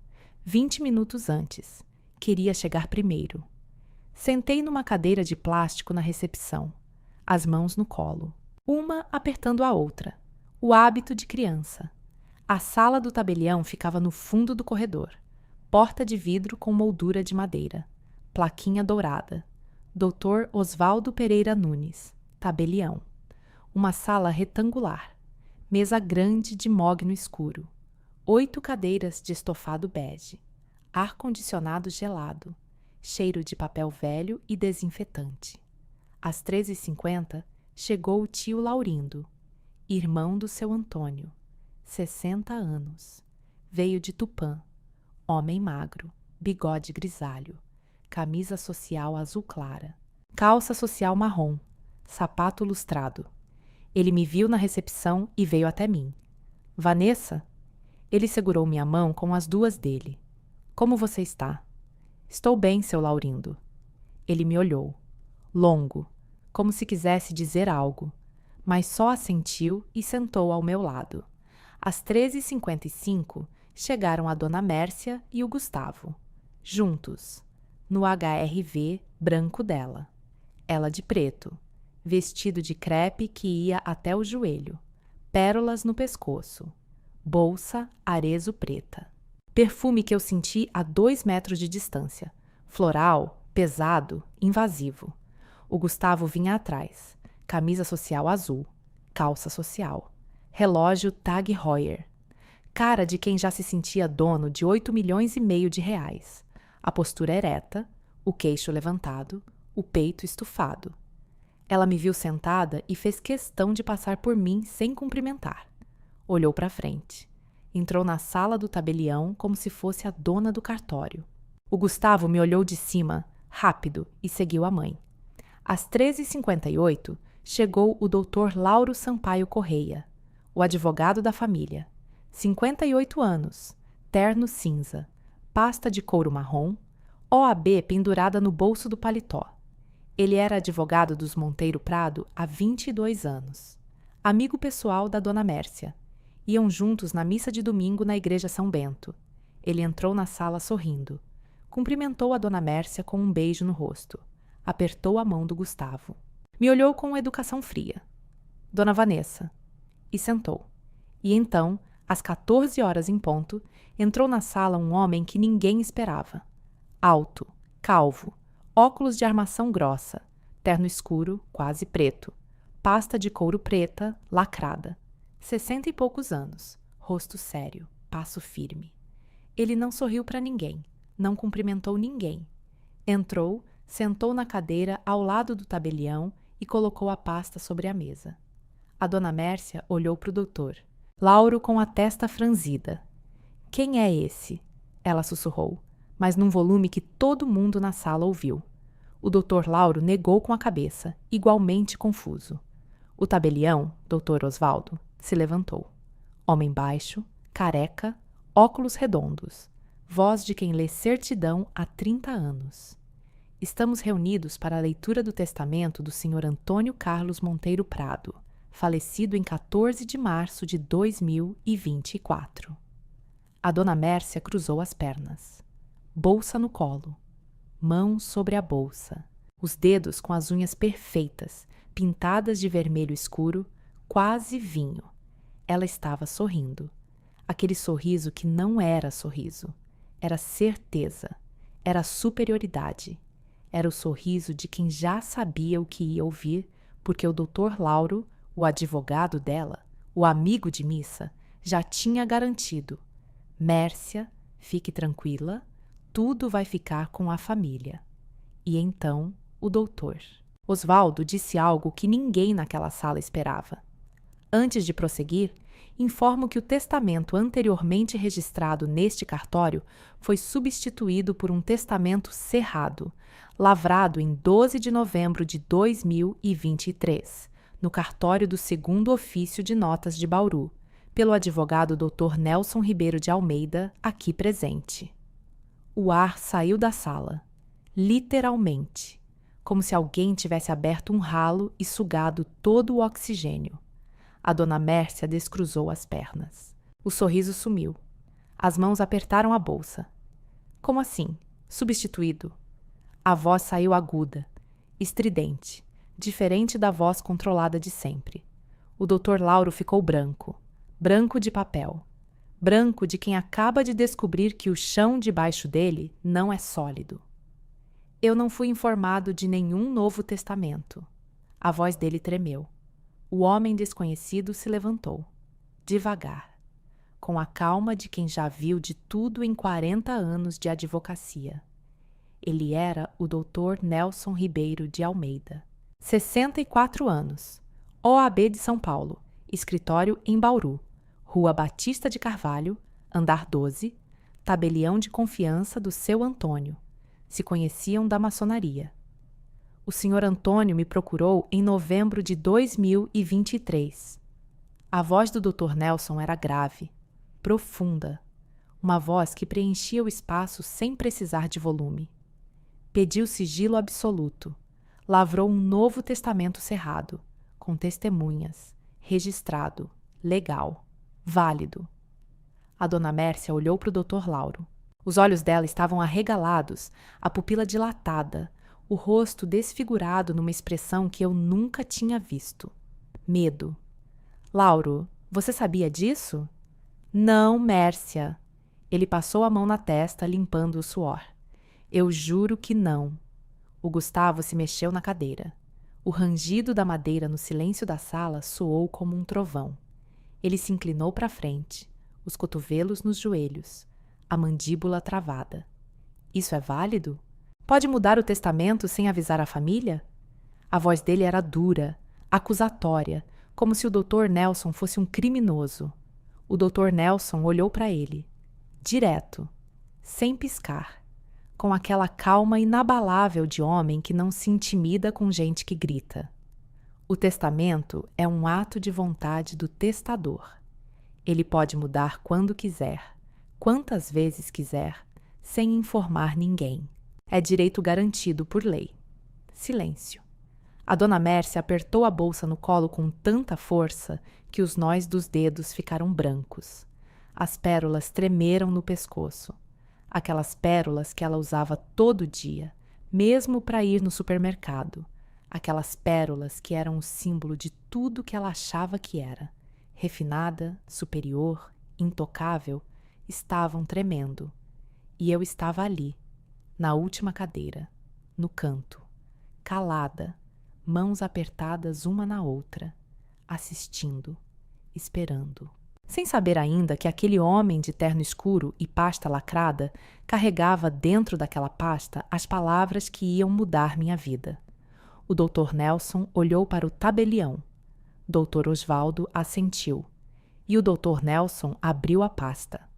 20 minutos antes. Queria chegar primeiro. Sentei numa cadeira de plástico na recepção, as mãos no colo, uma apertando a outra. O hábito de criança. A sala do tabelião ficava no fundo do corredor. Porta de vidro com moldura de madeira. Plaquinha dourada. Dr. Osvaldo Pereira Nunes, tabelião. Uma sala retangular. Mesa grande de mogno escuro. 8 cadeiras de estofado bege. Ar-condicionado gelado. Cheiro de papel velho e desinfetante. Às 13h50, chegou o tio Laurindo, irmão do seu Antônio, 60 anos. Veio de Tupã, homem magro, bigode grisalho, camisa social azul clara, calça social marrom, sapato lustrado. Ele me viu na recepção e veio até mim. Vanessa? Ele segurou minha mão com as duas dele. Como você está? Estou bem, seu Laurindo. Ele me olhou, longo, como se quisesse dizer algo, mas só assentiu e sentou ao meu lado. Às 13h55, chegaram a Dona Mércia e o Gustavo, juntos, no HRV branco dela. Ela de preto, vestido de crepe que ia até o joelho, pérolas no pescoço, bolsa arezo preta. Perfume que eu senti a 2 metros de distância, floral, pesado, invasivo. O Gustavo vinha atrás, camisa social azul, calça social, relógio Tag Heuer, cara de quem já se sentia dono de 8,5 milhões de reais, a postura ereta, o queixo levantado, o peito estufado. Ela me viu sentada e fez questão de passar por mim sem cumprimentar. Olhou para frente. Entrou na sala do tabelião como se fosse a dona do cartório. O Gustavo me olhou de cima, rápido, e seguiu a mãe. Às 13h58, chegou o Dr. Lauro Sampaio Correia, o advogado da família. 58 anos, terno cinza, pasta de couro marrom, OAB pendurada no bolso do paletó. Ele era advogado dos Monteiro Prado há 22 anos. Amigo pessoal da Dona Mércia. Iam juntos na missa de domingo na igreja São Bento. Ele entrou na sala sorrindo. Cumprimentou a Dona Mércia com um beijo no rosto. Apertou a mão do Gustavo. Me olhou com educação fria. Dona Vanessa. E sentou. E então, às 14 horas em ponto, entrou na sala um homem que ninguém esperava. Alto, calvo, óculos de armação grossa, terno escuro, quase preto, pasta de couro preta, lacrada. 60 e poucos anos, rosto sério, passo firme. Ele não sorriu para ninguém, não cumprimentou ninguém. Entrou, sentou na cadeira ao lado do tabelião e colocou a pasta sobre a mesa. A Dona Mércia olhou para o doutor. Lauro com a testa franzida. Quem é esse? Ela sussurrou, mas num volume que todo mundo na sala ouviu. O doutor Lauro negou com a cabeça, igualmente confuso. O tabelião, doutor Osvaldo, se levantou. Homem baixo, careca, óculos redondos, voz de quem lê certidão há 30 anos. Estamos reunidos para a leitura do testamento do Sr. Antônio Carlos Monteiro Prado, falecido em 14 de março de 2024. A Dona Mércia cruzou as pernas. Bolsa no colo. Mão sobre a bolsa. Os dedos com as unhas perfeitas, pintadas de vermelho escuro, quase vinho. Ela estava sorrindo. Aquele sorriso que não era sorriso. Era certeza. Era superioridade. Era o sorriso de quem já sabia o que ia ouvir, porque o Dr. Lauro, o advogado dela, o amigo de missa, já tinha garantido. Mércia, fique tranquila, tudo vai ficar com a família. E então, o doutor. Osvaldo disse algo que ninguém naquela sala esperava. Antes de prosseguir, informo que o testamento anteriormente registrado neste cartório foi substituído por um testamento cerrado, lavrado em 12 de novembro de 2023, no cartório do 2º Ofício de Notas de Bauru, pelo advogado Dr. Nelson Ribeiro de Almeida, aqui presente. O ar saiu da sala, literalmente, como se alguém tivesse aberto um ralo e sugado todo o oxigênio. A dona Mércia descruzou as pernas. O sorriso sumiu. As mãos apertaram a bolsa. Como assim? Substituído? A voz saiu aguda, estridente, diferente da voz controlada de sempre. O Dr. Lauro ficou branco, branco de papel, branco de quem acaba de descobrir que o chão debaixo dele não é sólido. Eu não fui informado de nenhum novo testamento. A voz dele tremeu. O homem desconhecido se levantou, devagar, com a calma de quem já viu de tudo em 40 anos de advocacia. Ele era o Dr. Nelson Ribeiro de Almeida. 64 anos, OAB de São Paulo, escritório em Bauru, Rua Batista de Carvalho, andar 12, tabelião de confiança do seu Antônio. Se conheciam da maçonaria. O Sr. Antônio me procurou em novembro de 2023. A voz do Dr. Nelson era grave, profunda, uma voz que preenchia o espaço sem precisar de volume. Pediu sigilo absoluto, lavrou um novo testamento cerrado, com testemunhas, registrado, legal, válido. A dona Mércia olhou para o Dr. Lauro. Os olhos dela estavam arregalados, a pupila dilatada, o rosto desfigurado numa expressão que eu nunca tinha visto. Medo. Lauro, você sabia disso? Não, Mércia. Ele passou a mão na testa, limpando o suor. Eu juro que não. O Gustavo se mexeu na cadeira. O rangido da madeira no silêncio da sala soou como um trovão. Ele se inclinou para frente, os cotovelos nos joelhos, a mandíbula travada. Isso é válido? Pode mudar o testamento sem avisar a família? A voz dele era dura, acusatória, como se o Dr. Nelson fosse um criminoso. O Dr. Nelson olhou para ele, direto, sem piscar, com aquela calma inabalável de homem que não se intimida com gente que grita. O testamento é um ato de vontade do testador. Ele pode mudar quando quiser, quantas vezes quiser, sem informar ninguém. É direito garantido por lei. Silêncio. A dona Mércia apertou a bolsa no colo com tanta força que os nós dos dedos ficaram brancos. As pérolas tremeram no pescoço. Aquelas pérolas que ela usava todo dia, mesmo para ir no supermercado. Aquelas pérolas que eram o símbolo de tudo que ela achava que era. Refinada, superior, intocável, estavam tremendo. E eu estava ali, na última cadeira, no canto, calada, mãos apertadas uma na outra, assistindo, esperando. Sem saber ainda que aquele homem de terno escuro e pasta lacrada carregava dentro daquela pasta as palavras que iam mudar minha vida. O Dr. Nelson olhou para o tabelião. Dr. Osvaldo assentiu. E o Dr. Nelson abriu a pasta.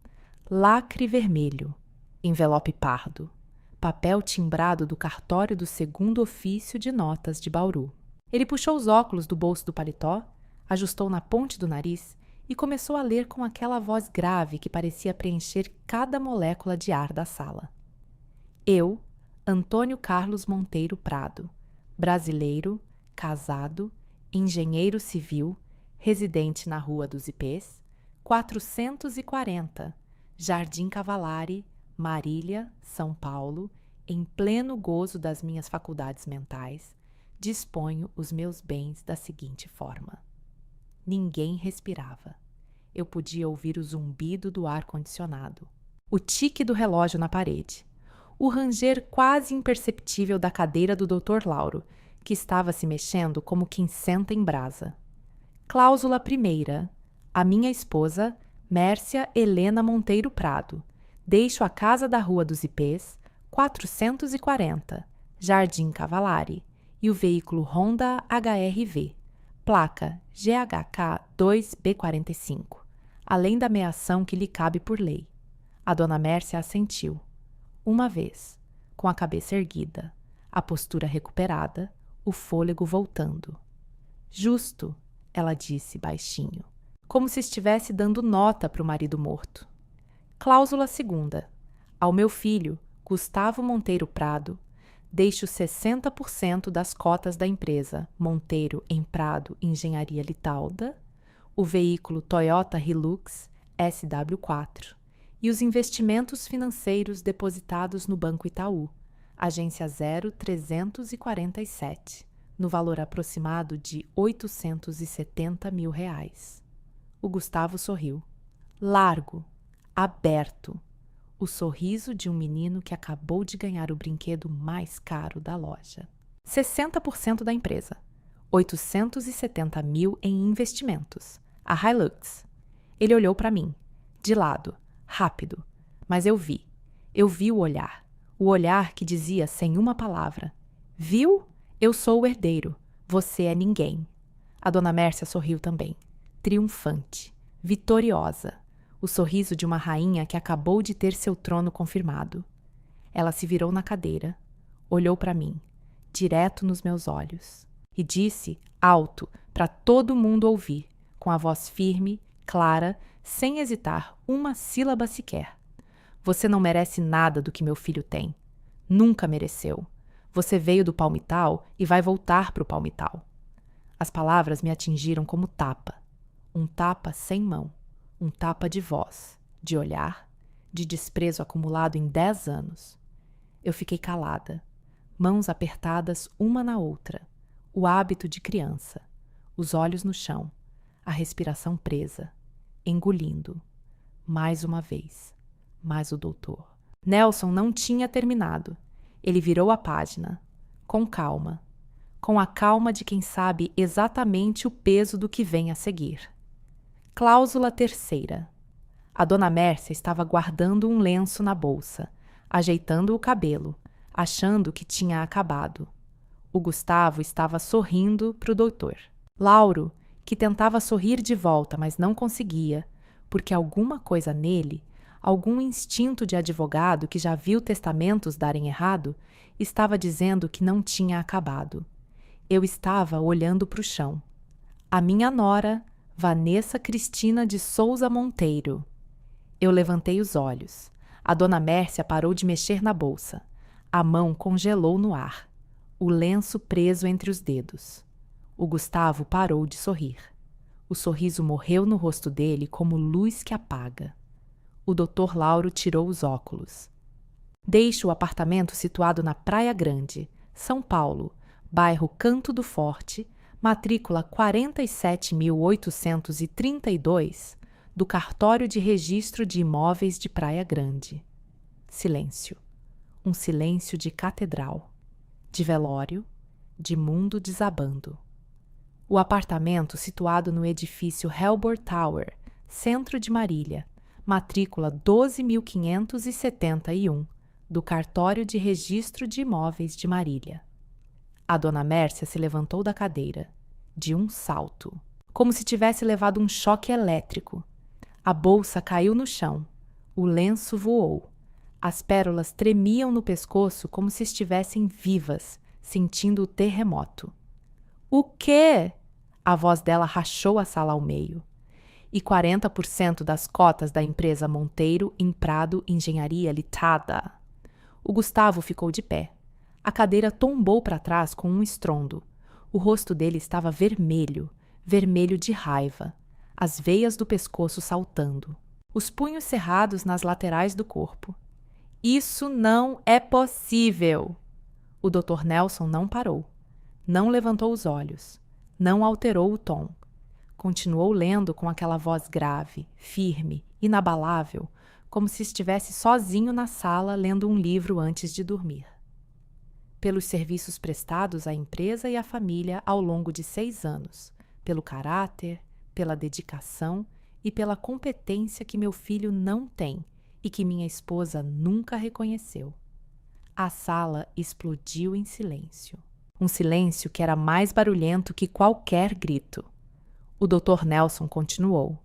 Lacre vermelho, envelope pardo, papel timbrado do cartório do 2º Ofício de Notas de Bauru. Ele puxou os óculos do bolso do paletó, ajustou na ponte do nariz e começou a ler com aquela voz grave que parecia preencher cada molécula de ar da sala. Eu, Antônio Carlos Monteiro Prado, brasileiro, casado, engenheiro civil, residente na Rua dos Ipês, 440, Jardim Cavalari, Marília, São Paulo, em pleno gozo das minhas faculdades mentais, disponho os meus bens da seguinte forma. Ninguém respirava. Eu podia ouvir o zumbido do ar-condicionado, o tique do relógio na parede, o ranger quase imperceptível da cadeira do Dr. Lauro, que estava se mexendo como quem senta em brasa. Cláusula primeira. A minha esposa, Mércia Helena Monteiro Prado. Deixo a casa da Rua dos Ipês, 440, Jardim Cavalari, e o veículo Honda HR-V, placa GHK2B45, além da meação que lhe cabe por lei. A dona Mércia assentiu. Uma vez, com a cabeça erguida, a postura recuperada, o fôlego voltando. Justo, ela disse baixinho, como se estivesse dando nota para o marido morto. Cláusula segunda. Ao meu filho, Gustavo Monteiro Prado, deixo 60% das cotas da empresa Monteiro em Prado Engenharia Litalda, o veículo Toyota Hilux SW4 e os investimentos financeiros depositados no Banco Itaú, agência 0347, no valor aproximado de R$ 870 mil. O Gustavo sorriu. Largo, aberto, o sorriso de um menino que acabou de ganhar o brinquedo mais caro da loja. 60% da empresa, 870 mil em investimentos, a Hilux. Ele olhou para mim, de lado, rápido, mas eu vi o olhar que dizia sem uma palavra: viu? Eu sou o herdeiro, você é ninguém. A dona Mércia sorriu também, triunfante, vitoriosa, o sorriso de uma rainha que acabou de ter seu trono confirmado. Ela se virou na cadeira, olhou para mim, direto nos meus olhos, e disse, alto, para todo mundo ouvir, com a voz firme, clara, sem hesitar uma sílaba sequer: você não merece nada do que meu filho tem. Nunca mereceu. Você veio do palmital e vai voltar para o palmital. As palavras me atingiram como tapa. Um tapa sem mão. Um tapa de voz, de olhar, de desprezo acumulado em 10 anos. Eu fiquei calada, mãos apertadas uma na outra, o hábito de criança, os olhos no chão, a respiração presa, engolindo. Mais uma vez. Mas o doutor Nelson não tinha terminado. Ele virou a página, com calma, com a calma de quem sabe exatamente o peso do que vem a seguir. Cláusula terceira. A dona Mércia estava guardando um lenço na bolsa, ajeitando o cabelo, achando que tinha acabado. O Gustavo estava sorrindo para o doutor. Lauro, que tentava sorrir de volta, mas não conseguia, porque alguma coisa nele, algum instinto de advogado que já viu testamentos darem errado, estava dizendo que não tinha acabado. Eu estava olhando para o chão. A minha nora, Vanessa Cristina de Souza Monteiro. Eu levantei os olhos. A dona Mércia parou de mexer na bolsa. A mão congelou no ar, o lenço preso entre os dedos. O Gustavo parou de sorrir. O sorriso morreu no rosto dele como luz que apaga. O Dr. Lauro tirou os óculos. Deixo o apartamento situado na Praia Grande, São Paulo, bairro Canto do Forte, matrícula 47.832, do Cartório de Registro de Imóveis de Praia Grande. Silêncio. Um silêncio de catedral, de velório, de mundo desabando. O apartamento situado no edifício Helbor Tower, centro de Marília, matrícula 12.571, do Cartório de Registro de Imóveis de Marília. A dona Mércia se levantou da cadeira, de um salto, como se tivesse levado um choque elétrico. A bolsa caiu no chão, o lenço voou. As pérolas tremiam no pescoço como se estivessem vivas, sentindo o terremoto. O quê? A voz dela rachou a sala ao meio. E 40% das cotas da empresa Monteiro em Prado Engenharia Litada. O Gustavo ficou de pé. A cadeira tombou para trás com um estrondo. O rosto dele estava vermelho, vermelho de raiva, as veias do pescoço saltando, os punhos cerrados nas laterais do corpo. Isso não é possível! O Dr. Nelson não parou, não levantou os olhos, não alterou o tom. Continuou lendo com aquela voz grave, firme, inabalável, como se estivesse sozinho na sala lendo um livro antes de dormir. Pelos serviços prestados à empresa e à família ao longo de 6 anos, pelo caráter, pela dedicação e pela competência que meu filho não tem e que minha esposa nunca reconheceu. A sala explodiu em silêncio. um silêncio que era mais barulhento que qualquer grito. O Dr. Nelson continuou.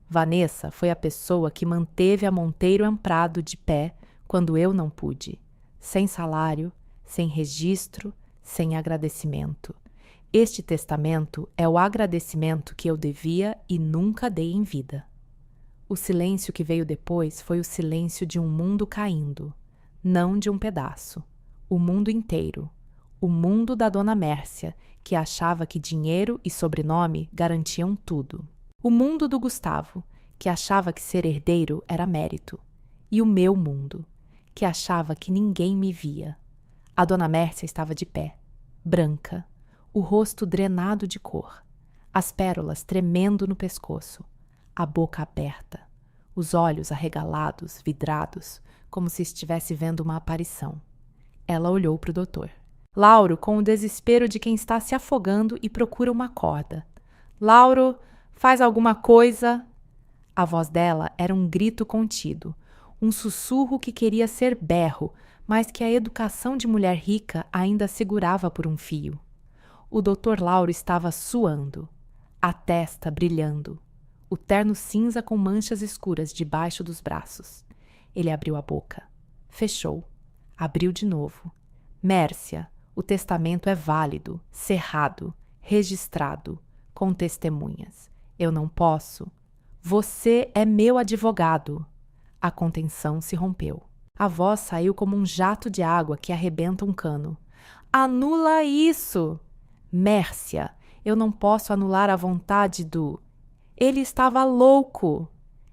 Vanessa foi a pessoa que manteve a Monteiro Amprado de pé quando eu não pude, sem salário, sem registro, sem agradecimento. Este testamento é o agradecimento que eu devia e nunca dei em vida. O silêncio que veio depois foi o silêncio de um mundo caindo, não de um pedaço. O mundo inteiro. O mundo da Dona Mércia, que achava que dinheiro e sobrenome garantiam tudo. O mundo do Gustavo, que achava que ser herdeiro era mérito. E o meu mundo, que achava que ninguém me via. A Dona Mércia estava de pé, branca, o rosto drenado de cor, as pérolas tremendo no pescoço, a boca aberta, os olhos arregalados, vidrados, como se estivesse vendo uma aparição. Ela olhou para o doutor. Lauro, com o desespero de quem está se afogando e procura uma corda. Lauro, faz alguma coisa. A voz dela era um grito contido, um sussurro que queria ser berro, mas que a educação de mulher rica ainda segurava por um fio. O Dr. Lauro estava suando, a testa brilhando, o terno cinza com manchas escuras debaixo dos braços. Ele abriu a boca, fechou, abriu de novo. Mércia, o testamento é válido, cerrado, registrado, com testemunhas. Eu não posso. Você é meu advogado. A contenção se rompeu. A voz saiu como um jato de água que arrebenta um cano. Anula isso! Mércia, eu não posso anular a vontade do... Ele estava louco!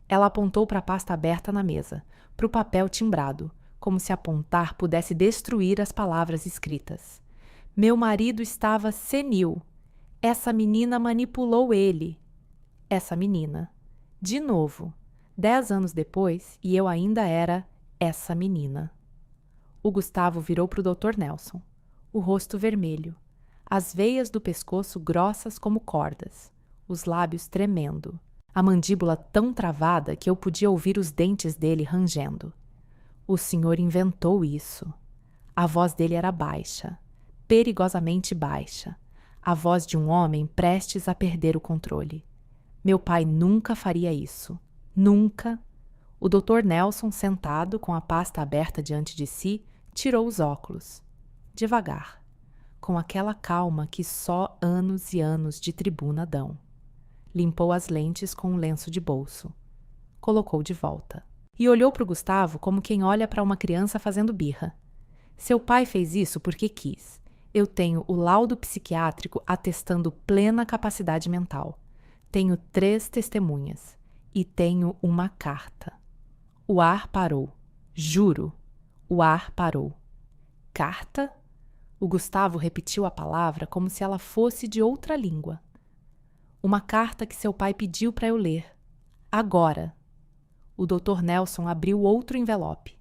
Ela apontou para a pasta aberta na mesa, para o papel timbrado, como se apontar pudesse destruir as palavras escritas. Meu marido estava senil. Essa menina manipulou ele. Essa menina. De novo. 10 anos depois, e eu ainda era essa menina. O Gustavo virou para o Dr. Nelson. O rosto vermelho. As veias do pescoço grossas como cordas. Os lábios tremendo. A mandíbula tão travada que eu podia ouvir os dentes dele rangendo. O senhor inventou isso. A voz dele era baixa, perigosamente baixa. A voz de um homem prestes a perder o controle. Meu pai nunca faria isso. Nunca. O Dr. Nelson, sentado, com a pasta aberta diante de si, tirou os óculos. Devagar. Com aquela calma que só anos e anos de tribuna dão. Limpou as lentes com um lenço de bolso. Colocou de volta. E olhou para o Gustavo como quem olha para uma criança fazendo birra. Seu pai fez isso porque quis. Eu tenho o laudo psiquiátrico atestando plena capacidade mental. Tenho 3 testemunhas. E tenho uma carta. O ar parou. Juro. O ar parou. Carta? O Gustavo repetiu a palavra como se ela fosse de outra língua. Uma carta que seu pai pediu para eu ler. Agora. O Dr. Nelson abriu outro envelope.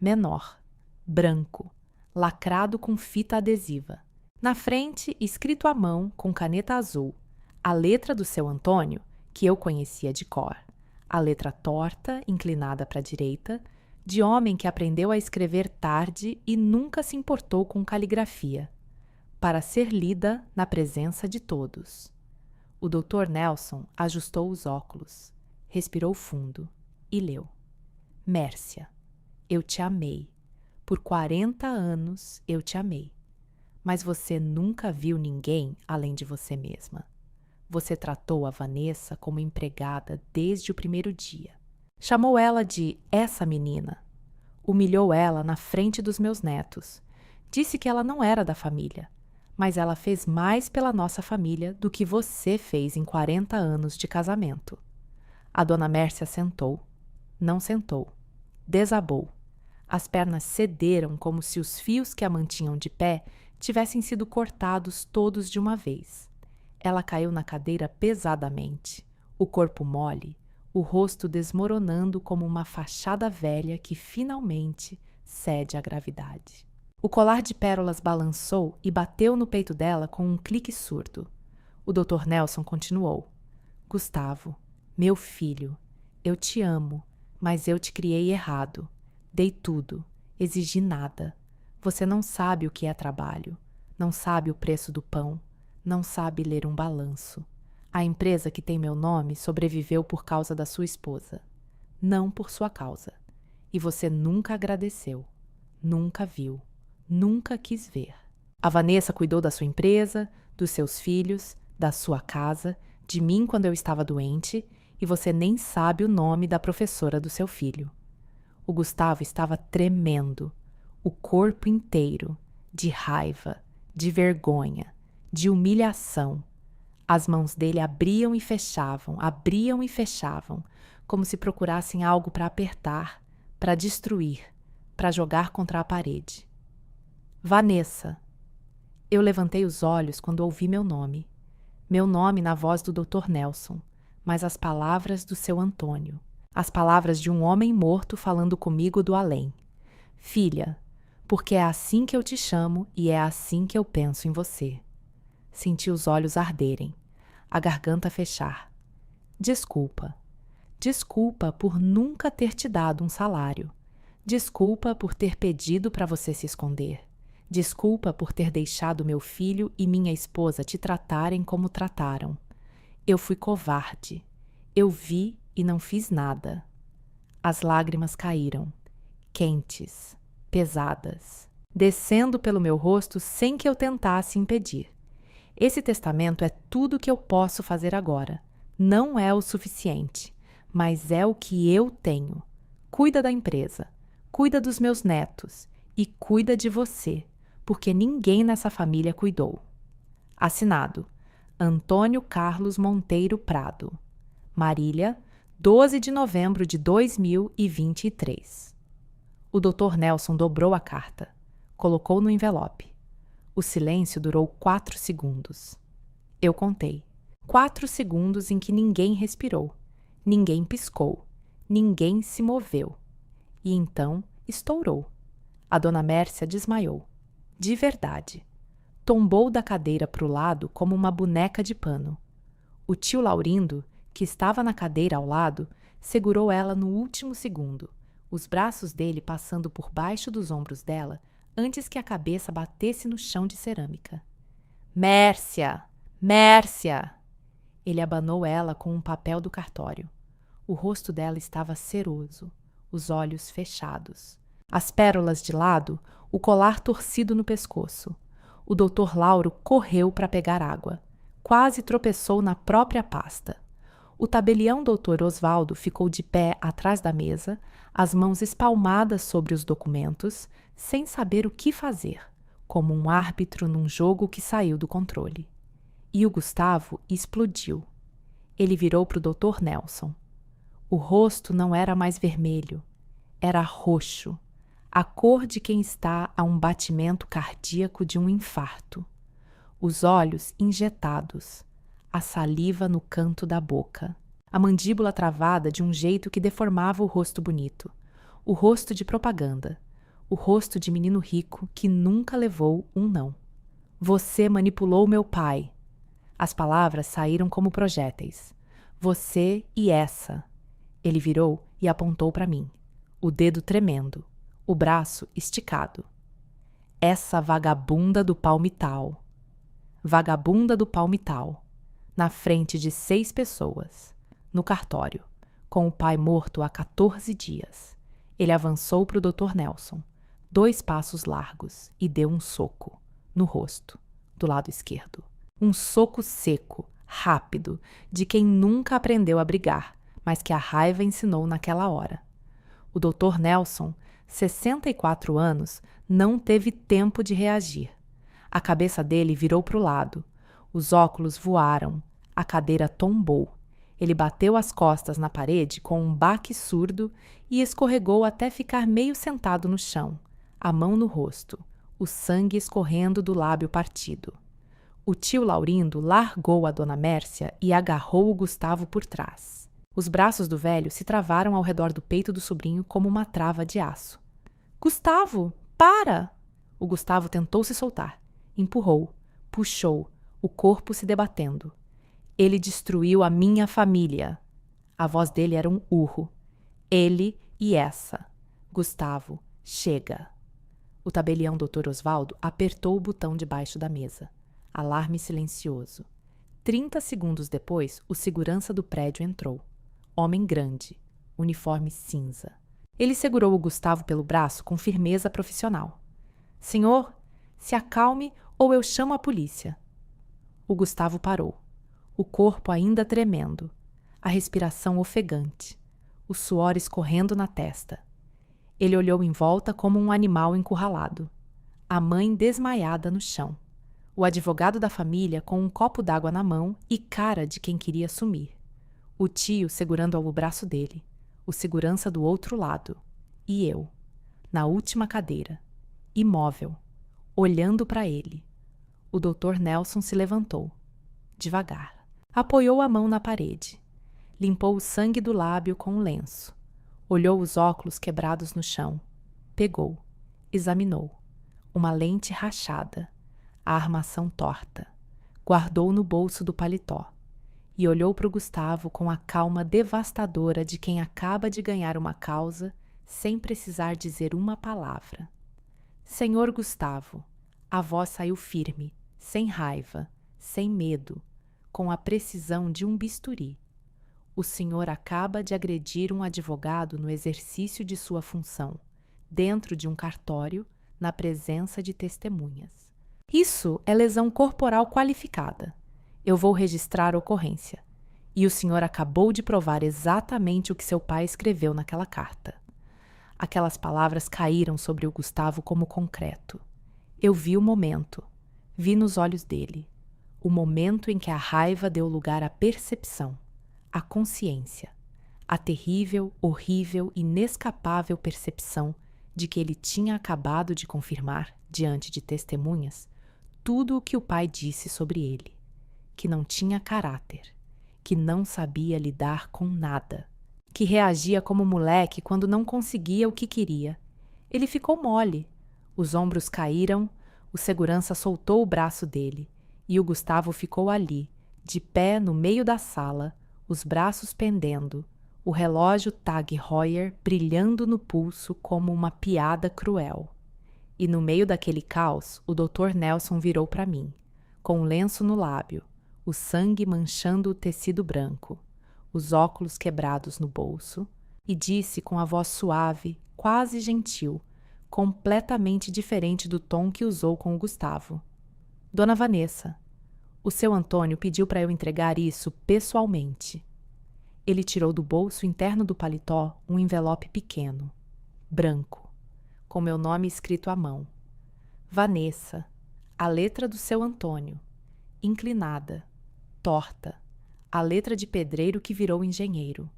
Menor. Branco. Lacrado com fita adesiva. Na frente, escrito à mão, com caneta azul, a letra do seu Antônio, que eu conhecia de cor. A letra torta, inclinada para a direita, de homem que aprendeu a escrever tarde e nunca se importou com caligrafia, para ser lida na presença de todos. O Dr. Nelson ajustou os óculos, respirou fundo e leu. Mércia, eu te amei. Por 40 anos eu te amei. Mas você nunca viu ninguém além de você mesma. Você tratou a Vanessa como empregada desde o primeiro dia. Chamou ela de essa menina. Humilhou ela na frente dos meus netos. Disse que ela não era da família, mas ela fez mais pela nossa família do que você fez em 40 anos de casamento. A Dona Mércia sentou. Não sentou. Desabou. As pernas cederam como se os fios que a mantinham de pé tivessem sido cortados todos de uma vez. Ela caiu na cadeira pesadamente, o corpo mole, o rosto desmoronando como uma fachada velha que finalmente cede à gravidade. O colar de pérolas balançou e bateu no peito dela com um clique surdo. O Dr. Nelson continuou. Gustavo, meu filho, eu te amo, mas eu te criei errado. Dei tudo, exigi nada. Você não sabe o que é trabalho. Não sabe o preço do pão, não sabe ler um balanço. A empresa que tem meu nome sobreviveu por causa da sua esposa, não por sua causa. E você nunca agradeceu, nunca viu, nunca quis ver. A Vanessa cuidou da sua empresa, dos seus filhos, da sua casa, de mim quando eu estava doente, e você nem sabe o nome da professora do seu filho. O Gustavo estava tremendo, o corpo inteiro, de raiva, de vergonha, de humilhação. As mãos dele abriam e fechavam, como se procurassem algo para apertar, para destruir, para jogar contra a parede. Vanessa. Eu levantei os olhos quando ouvi meu nome na voz do Dr. Nelson, mas as palavras do seu Antônio, as palavras de um homem morto falando comigo do além. Filha, porque é assim que eu te chamo e é assim que eu penso em você. Senti os olhos arderem, a garganta fechar. Desculpa. Desculpa por nunca ter te dado um salário. Desculpa por ter pedido para você se esconder. Desculpa por ter deixado meu filho e minha esposa te tratarem como trataram. Eu fui covarde. Eu vi e não fiz nada. As lágrimas caíram, quentes, pesadas, descendo pelo meu rosto sem que eu tentasse impedir. Esse testamento é tudo que eu posso fazer agora. Não é o suficiente, mas é o que eu tenho. Cuida da empresa, cuida dos meus netos e cuida de você, porque ninguém nessa família cuidou. Assinado: Antônio Carlos Monteiro Prado. Marília, 12 de novembro de 2023. O Dr. Nelson dobrou a carta, colocou no envelope. O silêncio durou 4 segundos. Eu contei. 4 segundos em que ninguém respirou, ninguém piscou, ninguém se moveu. E então estourou. A dona Mércia desmaiou. De verdade. Tombou da cadeira para o lado como uma boneca de pano. O tio Laurindo, que estava na cadeira ao lado, segurou ela no último segundo, os braços dele passando por baixo dos ombros dela antes que a cabeça batesse no chão de cerâmica. Mércia! Mércia! Ele abanou ela com um papel do cartório. O rosto dela estava ceroso, os olhos fechados. As pérolas de lado, o colar torcido no pescoço. O Dr. Lauro correu para pegar água. Quase tropeçou na própria pasta. O tabelião Dr. Osvaldo ficou de pé atrás da mesa, as mãos espalmadas sobre os documentos, sem saber o que fazer, como um árbitro num jogo que saiu do controle. E o Gustavo explodiu. Ele virou para o Dr. Nelson. O rosto não era mais vermelho, era roxo, a cor de quem está a um batimento cardíaco de um infarto. Os olhos injetados, a saliva no canto da boca, a mandíbula travada de um jeito que deformava o rosto bonito, o rosto de propaganda, o rosto de menino rico que nunca levou um não. Você manipulou meu pai. As palavras saíram como projéteis. Você e essa. Ele virou e apontou para mim, o dedo tremendo, o braço esticado. Essa vagabunda do palmital. Vagabunda do palmital. Na frente de 6 pessoas, no cartório, com o pai morto há 14 dias. Ele avançou para o Dr. Nelson, 2 passos largos, e deu um soco, no rosto, do lado esquerdo. Um soco seco, rápido, de quem nunca aprendeu a brigar, mas que a raiva ensinou naquela hora. O Dr. Nelson, 64 anos, não teve tempo de reagir. A cabeça dele virou para o lado. Os óculos voaram. A cadeira tombou. Ele bateu as costas na parede com um baque surdo e escorregou até ficar meio sentado no chão, a mão no rosto, o sangue escorrendo do lábio partido. O tio Laurindo largou a dona Mércia e agarrou o Gustavo por trás. Os braços do velho se travaram ao redor do peito do sobrinho como uma trava de aço. Gustavo, para! O Gustavo tentou se soltar. Empurrou, puxou, o corpo se debatendo. Ele destruiu a minha família. A voz dele era um urro. Ele e essa. Gustavo, chega. O tabelião Dr. Osvaldo apertou o botão debaixo da mesa. Alarme silencioso. 30 segundos depois, o segurança do prédio entrou. Homem grande, uniforme cinza. Ele segurou o Gustavo pelo braço com firmeza profissional. Senhor, se acalme ou eu chamo a polícia. O Gustavo parou, o corpo ainda tremendo, a respiração ofegante, o suor escorrendo na testa. Ele olhou em volta como um animal encurralado. A mãe desmaiada no chão. O advogado da família com um copo d'água na mão e cara de quem queria sumir. O tio segurando o braço dele. O segurança do outro lado. E eu, na última cadeira, imóvel, olhando para ele. O Dr. Nelson se levantou, devagar. Apoiou a mão na parede. Limpou o sangue do lábio com um lenço. Olhou os óculos quebrados no chão. Pegou. Examinou. Uma lente rachada. A armação torta. Guardou no bolso do paletó. E olhou para o Gustavo com a calma devastadora de quem acaba de ganhar uma causa sem precisar dizer uma palavra. Senhor Gustavo, a voz saiu firme, sem raiva, sem medo, com a precisão de um bisturi. O senhor acaba de agredir um advogado no exercício de sua função, dentro de um cartório, na presença de testemunhas. Isso é lesão corporal qualificada. Eu vou registrar a ocorrência. E o senhor acabou de provar exatamente o que seu pai escreveu naquela carta. Aquelas palavras caíram sobre o Gustavo como concreto. Eu vi o momento. Vi nos olhos dele. O momento em que a raiva deu lugar à percepção, à consciência. A terrível, horrível, inescapável percepção de que ele tinha acabado de confirmar, diante de testemunhas, tudo o que o pai disse sobre ele. Que não tinha caráter, que não sabia lidar com nada, que reagia como moleque quando não conseguia o que queria. Ele ficou mole, os ombros caíram, o segurança soltou o braço dele e o Gustavo ficou ali, de pé no meio da sala, os braços pendendo, o relógio Tag Heuer brilhando no pulso como uma piada cruel. E no meio daquele caos, o Dr. Nelson virou para mim, com um lenço no lábio, o sangue manchando o tecido branco, os óculos quebrados no bolso, e disse com a voz suave, quase gentil, completamente diferente do tom que usou com o Gustavo. Dona Vanessa, o seu Antônio pediu para eu entregar isso pessoalmente. Ele tirou do bolso interno do paletó um envelope pequeno, branco, com meu nome escrito à mão. Vanessa, a letra do seu Antônio, inclinada, torta, a letra de pedreiro que virou engenheiro.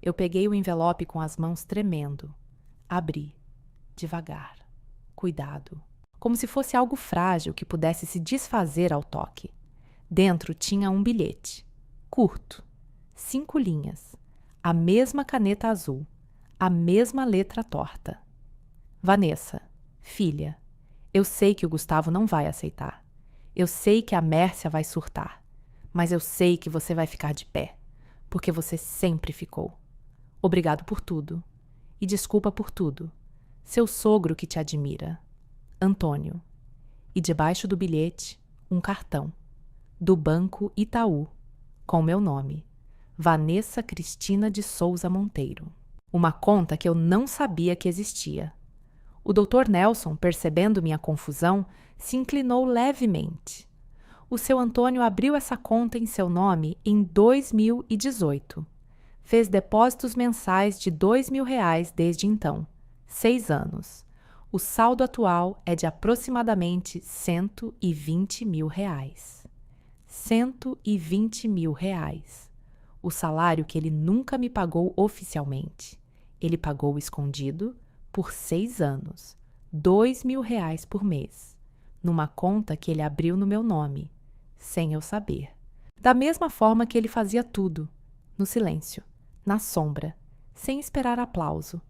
Eu peguei o envelope com as mãos tremendo. Abri, devagar, cuidado, como se fosse algo frágil que pudesse se desfazer ao toque. Dentro tinha um bilhete, curto, 5 linhas, a mesma caneta azul, a mesma letra torta. Vanessa, filha, eu sei que o Gustavo não vai aceitar. Eu sei que a Mércia vai surtar. Mas eu sei que você vai ficar de pé, porque você sempre ficou. Obrigado por tudo. E desculpa por tudo. Seu sogro que te admira. Antônio. E debaixo do bilhete, um cartão. Do Banco Itaú, com meu nome. Vanessa Cristina de Souza Monteiro. Uma conta que eu não sabia que existia. O Dr. Nelson, percebendo minha confusão, se inclinou levemente. O seu Antônio abriu essa conta em seu nome em 2018. Fez depósitos mensais de R$ 2.000 desde então, 6 anos. O saldo atual é de aproximadamente R$ 120 mil. R$ 120 mil. O salário que ele nunca me pagou oficialmente. Ele pagou escondido por 6 anos, R$ 2.000 por mês, numa conta que ele abriu no meu nome, sem eu saber. Da mesma forma que ele fazia tudo, no silêncio, na sombra, sem esperar aplauso.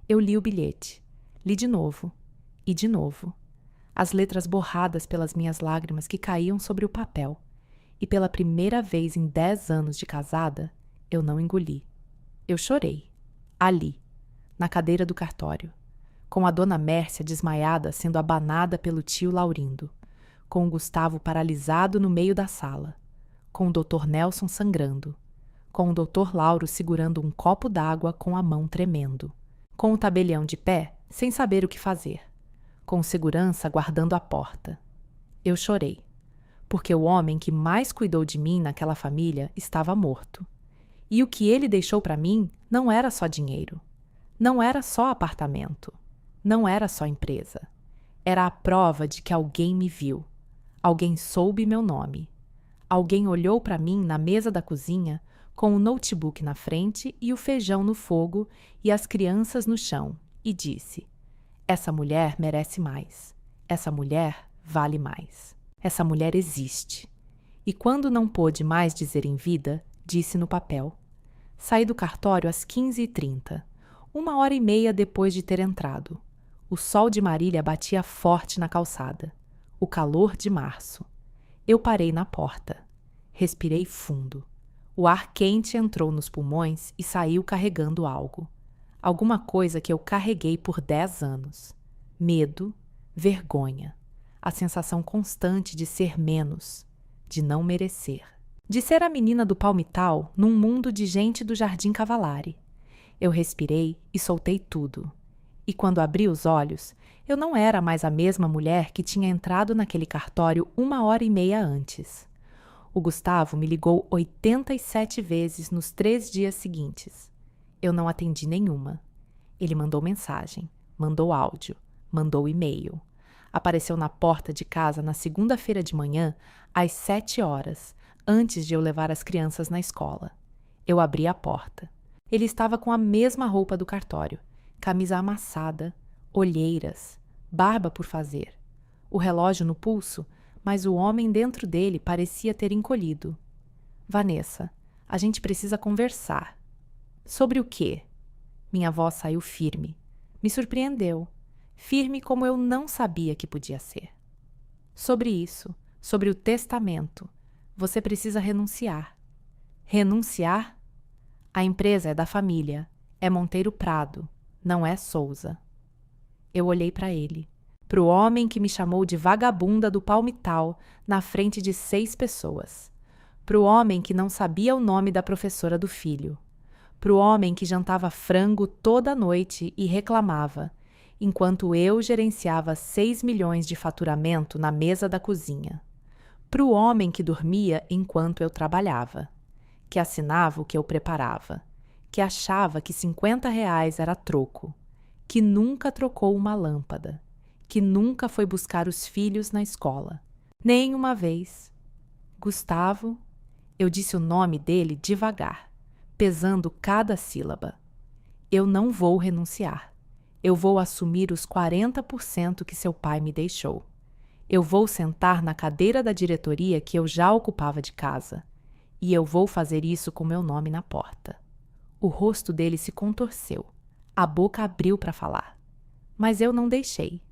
Eu li o bilhete, li de novo, e de novo. As letras borradas pelas minhas lágrimas que caíam sobre o papel. E pela primeira vez em 10 anos de casada, eu não engoli. Eu chorei, ali, na cadeira do cartório, com a dona Mércia desmaiada sendo abanada pelo tio Laurindo, com o Gustavo paralisado no meio da sala, com o Dr. Nelson sangrando, com o Dr. Lauro segurando um copo d'água com a mão tremendo, com o tabelião de pé, sem saber o que fazer, com o segurança guardando a porta. Eu chorei, porque o homem que mais cuidou de mim naquela família estava morto. E o que ele deixou para mim não era só dinheiro, não era só apartamento, não era só empresa. Era a prova de que alguém me viu, alguém soube meu nome, alguém olhou para mim na mesa da cozinha com o notebook na frente e o feijão no fogo e as crianças no chão e disse: essa mulher merece mais, essa mulher vale mais, essa mulher existe. E quando não pôde mais dizer em vida, disse no papel. Saí do cartório às 15h30, 1h30 depois de ter entrado. O sol de Marília batia forte na calçada. O calor de março. Eu parei na porta. Respirei fundo. O ar quente entrou nos pulmões e saiu carregando algo. Alguma coisa que eu carreguei por 10 anos. Medo, vergonha. A sensação constante de ser menos, de não merecer. De ser a menina do palmital num mundo de gente do Jardim Cavalari. Eu respirei e soltei tudo. E quando abri os olhos, eu não era mais a mesma mulher que tinha entrado naquele cartório 1h30 antes. O Gustavo me ligou 87 vezes nos 3 dias seguintes. Eu não atendi nenhuma. Ele mandou mensagem, mandou áudio, mandou e-mail. Apareceu na porta de casa na segunda-feira de manhã, às 7h, antes de eu levar as crianças na escola. Eu abri a porta. Ele estava com a mesma roupa do cartório, camisa amassada, olheiras, barba por fazer, o relógio no pulso, mas o homem dentro dele parecia ter encolhido. Vanessa, a gente precisa conversar. Sobre o quê? Minha voz saiu firme. Me surpreendeu. Firme como eu não sabia que podia ser. Sobre isso, sobre o testamento. Você precisa renunciar. Renunciar? A empresa é da família. É Monteiro Prado. Não é Souza. Eu olhei para ele. Para o homem que me chamou de vagabunda do palmital na frente de 6 pessoas. Para o homem que não sabia o nome da professora do filho. Para o homem que jantava frango toda noite e reclamava, enquanto eu gerenciava 6 milhões de faturamento na mesa da cozinha. Para o homem que dormia enquanto eu trabalhava, que assinava o que eu preparava, que achava que R$ 50 era troco, que nunca trocou uma lâmpada, que nunca foi buscar os filhos na escola, nem uma vez. Gustavo, eu disse o nome dele devagar, pesando cada sílaba. Eu não vou renunciar. Eu vou assumir os 40% que seu pai me deixou. Eu vou sentar na cadeira da diretoria que eu já ocupava de casa. E eu vou fazer isso com meu nome na porta. O rosto dele se contorceu. A boca abriu para falar. Mas eu não deixei.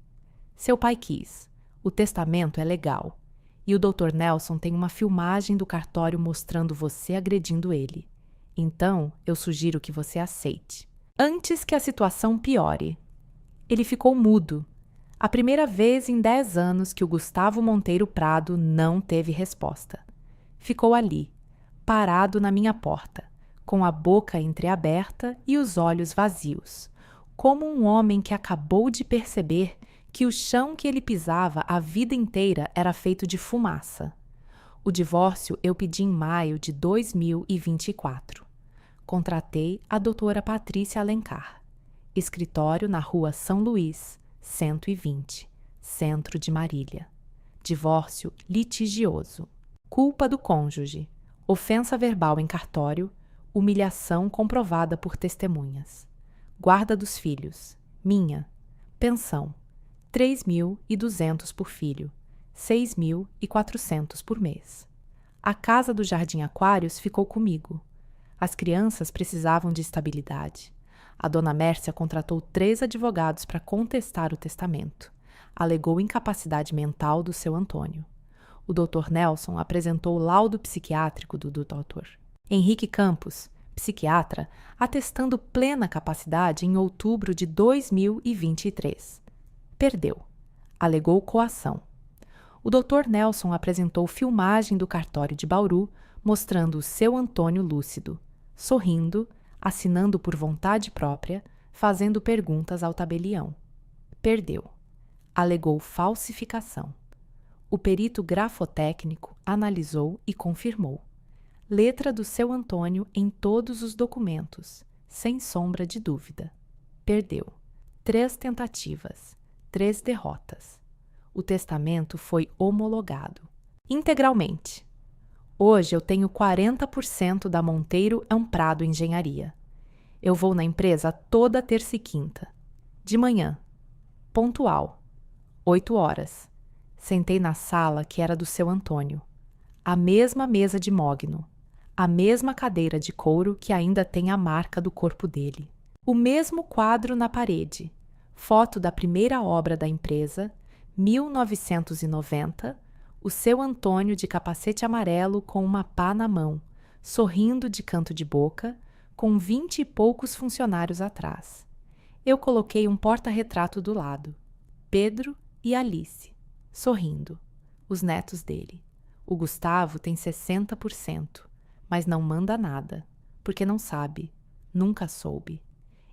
Seu pai quis. O testamento é legal. E o Dr. Nelson tem uma filmagem do cartório mostrando você agredindo ele. Então, eu sugiro que você aceite. Antes que a situação piore. Ele ficou mudo. A primeira vez em 10 anos que o Gustavo Monteiro Prado não teve resposta. Ficou ali, parado na minha porta, com a boca entreaberta e os olhos vazios, como um homem que acabou de perceber que o chão que ele pisava a vida inteira era feito de fumaça. O divórcio eu pedi em maio de 2024. Contratei a doutora Patrícia Alencar. Escritório na Rua São Luís, 120, Centro de Marília. Divórcio litigioso. Culpa do cônjuge. Ofensa verbal em cartório. Humilhação comprovada por testemunhas. Guarda dos filhos. Minha. Pensão. 3.200 por filho. 6.400 por mês. A casa do Jardim Aquários ficou comigo. As crianças precisavam de estabilidade. A dona Mércia contratou 3 advogados para contestar o testamento. Alegou incapacidade mental do seu Antônio. O Dr. Nelson apresentou o laudo psiquiátrico do doutor. Henrique Campos, psiquiatra atestando plena capacidade em outubro de 2023. Perdeu. Alegou coação. O Dr. Nelson apresentou filmagem do cartório de Bauru mostrando o seu Antônio lúcido, sorrindo, assinando por vontade própria, fazendo perguntas ao tabelião. Perdeu. Alegou falsificação. O perito grafotécnico analisou e confirmou. Letra do seu Antônio em todos os documentos, sem sombra de dúvida. Perdeu. 3 tentativas, 3 derrotas. O testamento foi homologado. Integralmente. Hoje eu tenho 40% da Monteiro Amprado Engenharia. Eu vou na empresa toda terça e quinta. De manhã. Pontual. 8 horas. Sentei na sala que era do seu Antônio. A mesma mesa de mogno. A mesma cadeira de couro que ainda tem a marca do corpo dele. O mesmo quadro na parede. Foto da primeira obra da empresa, 1990, o seu Antônio de capacete amarelo com uma pá na mão, sorrindo de canto de boca, com 20 e poucos funcionários atrás. Eu coloquei um porta-retrato do lado. Pedro e Alice, sorrindo. Os netos dele. O Gustavo tem 60%, mas não manda nada, porque não sabe, nunca soube.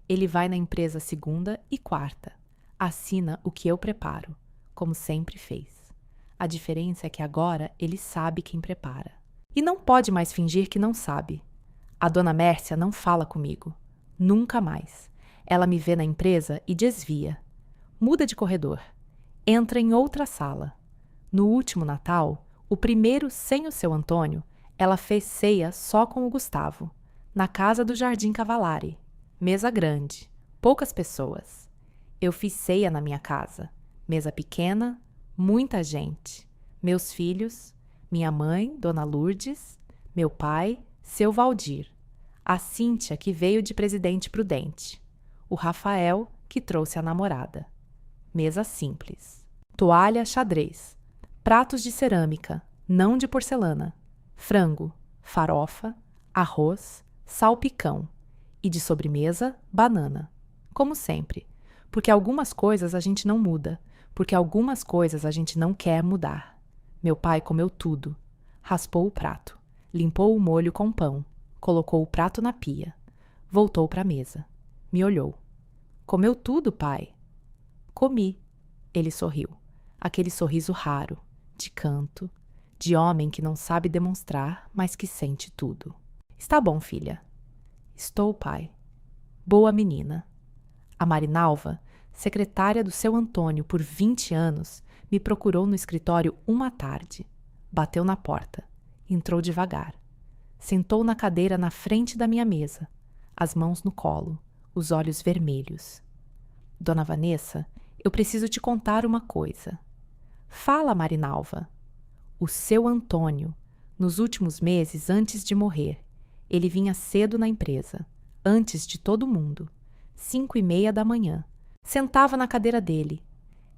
Ele vai na empresa segunda e quarta, assina o que eu preparo, como sempre fez. A diferença é que agora ele sabe quem prepara. E não pode mais fingir que não sabe. A dona Mércia não fala comigo. Nunca mais. Ela me vê na empresa e desvia. Muda de corredor. Entra em outra sala. No último Natal, o primeiro sem o seu Antônio, ela fez ceia só com o Gustavo, na casa do Jardim Cavalari. Mesa grande, poucas pessoas. Eu fiz ceia na minha casa. Mesa pequena, muita gente. Meus filhos, minha mãe, Dona Lourdes, meu pai, seu Valdir. A Cíntia, que veio de Presidente Prudente. O Rafael, que trouxe a namorada. Mesa simples. Toalha xadrez. Pratos de cerâmica, não de porcelana. Frango, farofa, arroz, salpicão. E de sobremesa, banana. Como sempre, porque algumas coisas a gente não muda, porque algumas coisas a gente não quer mudar. Meu pai comeu tudo. Raspou o prato, limpou o molho com pão, colocou o prato na pia. Voltou para a mesa. Me olhou. Comeu tudo, pai? Comi. Ele sorriu. Aquele sorriso raro, de canto, de homem que não sabe demonstrar, mas que sente tudo. Está bom, filha. Estou, pai. Boa menina. A Marinalva, secretária do seu Antônio por 20 anos, me procurou no escritório uma tarde. Bateu na porta. Entrou devagar. Sentou na cadeira na frente da minha mesa, as mãos no colo, os olhos vermelhos. Dona Vanessa, eu preciso te contar uma coisa. Fala, Marinalva. O seu Antônio, nos últimos meses antes de morrer, ele vinha cedo na empresa, antes de todo mundo, 5:30 da manhã. Sentava na cadeira dele.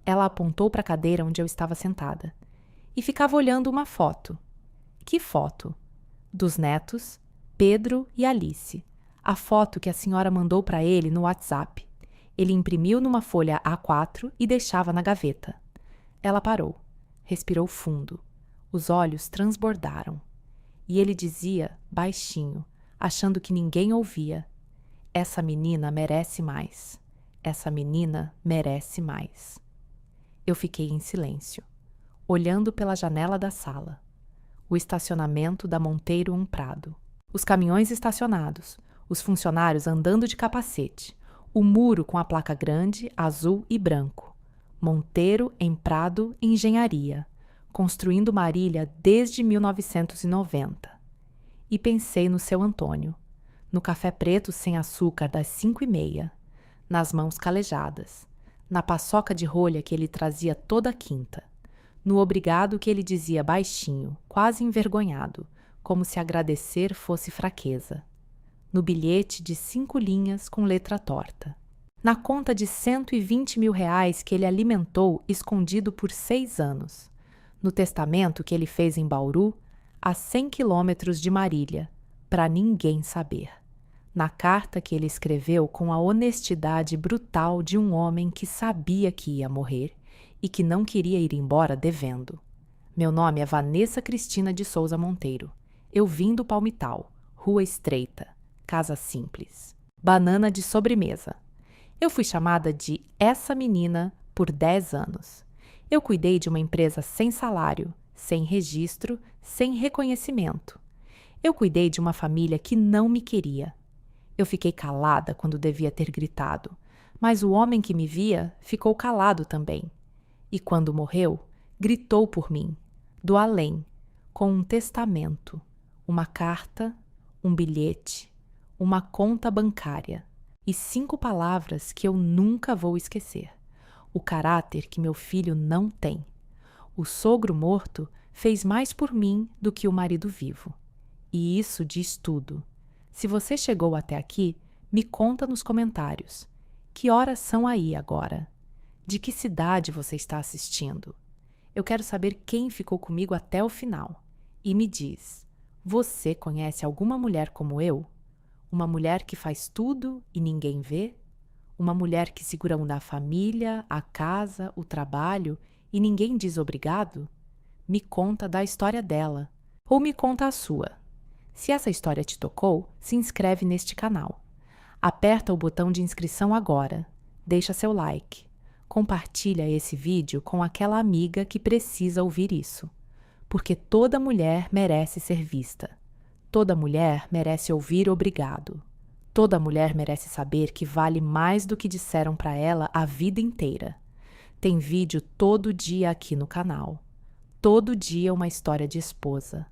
Ela apontou para a cadeira onde eu estava sentada. E ficava olhando uma foto. Que foto? Dos netos, Pedro e Alice. A foto que a senhora mandou para ele no WhatsApp. Ele imprimiu numa folha A4 e deixava na gaveta. Ela parou. Respirou fundo. Os olhos transbordaram. E ele dizia, baixinho, achando que ninguém ouvia: essa menina merece mais. Essa menina merece mais. Eu fiquei em silêncio, olhando pela janela da sala. O estacionamento da Monteiro Amprado. Os caminhões estacionados, os funcionários andando de capacete, o muro com a placa grande, azul e branco. Monteiro Amprado Engenharia, construindo Marília desde 1990. E pensei no seu Antônio, no café preto sem açúcar das 5:30, nas mãos calejadas, na paçoca de rolha que ele trazia toda quinta, no obrigado que ele dizia baixinho, quase envergonhado, como se agradecer fosse fraqueza, no bilhete de 5 linhas com letra torta, na conta de 120 mil reais que ele alimentou escondido por 6 anos, no testamento que ele fez em Bauru, a 100 quilômetros de Marília, para ninguém saber. na carta que ele escreveu com a honestidade brutal de um homem que sabia que ia morrer e que não queria ir embora devendo. Meu nome é Vanessa Cristina de Souza Monteiro. Eu vim do Palmital, Rua Estreita, Casa Simples. Banana de sobremesa. Eu fui chamada de essa menina por 10 anos. Eu cuidei de uma empresa sem salário, sem registro, sem reconhecimento. Eu cuidei de uma família que não me queria. Eu fiquei calada quando devia ter gritado, mas o homem que me via ficou calado também. E quando morreu, gritou por mim, do além, com um testamento, uma carta, um bilhete, uma conta bancária e 5 palavras que eu nunca vou esquecer. O caráter que meu filho não tem. O sogro morto fez mais por mim do que o marido vivo. E isso diz tudo. Se você chegou até aqui, me conta nos comentários. Que horas são aí agora? De que cidade você está assistindo? Eu quero saber quem ficou comigo até o final. E me diz, você conhece alguma mulher como eu? Uma mulher que faz tudo e ninguém vê? Uma mulher que segura a família, a casa, o trabalho e ninguém diz obrigado? Me conta da história dela. Ou me conta a sua. Se essa história te tocou, se inscreve neste canal. Aperta o botão de inscrição agora. Deixa seu like. Compartilha esse vídeo com aquela amiga que precisa ouvir isso. Porque toda mulher merece ser vista. Toda mulher merece ouvir obrigado. Toda mulher merece saber que vale mais do que disseram para ela a vida inteira. Tem vídeo todo dia aqui no canal. Todo dia uma história de esposa.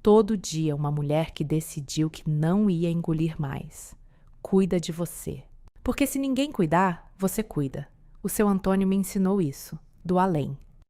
Todo dia uma mulher que decidiu que não ia engolir mais. Cuida de você. Porque se ninguém cuidar, você cuida. O seu Antônio me ensinou isso, do além.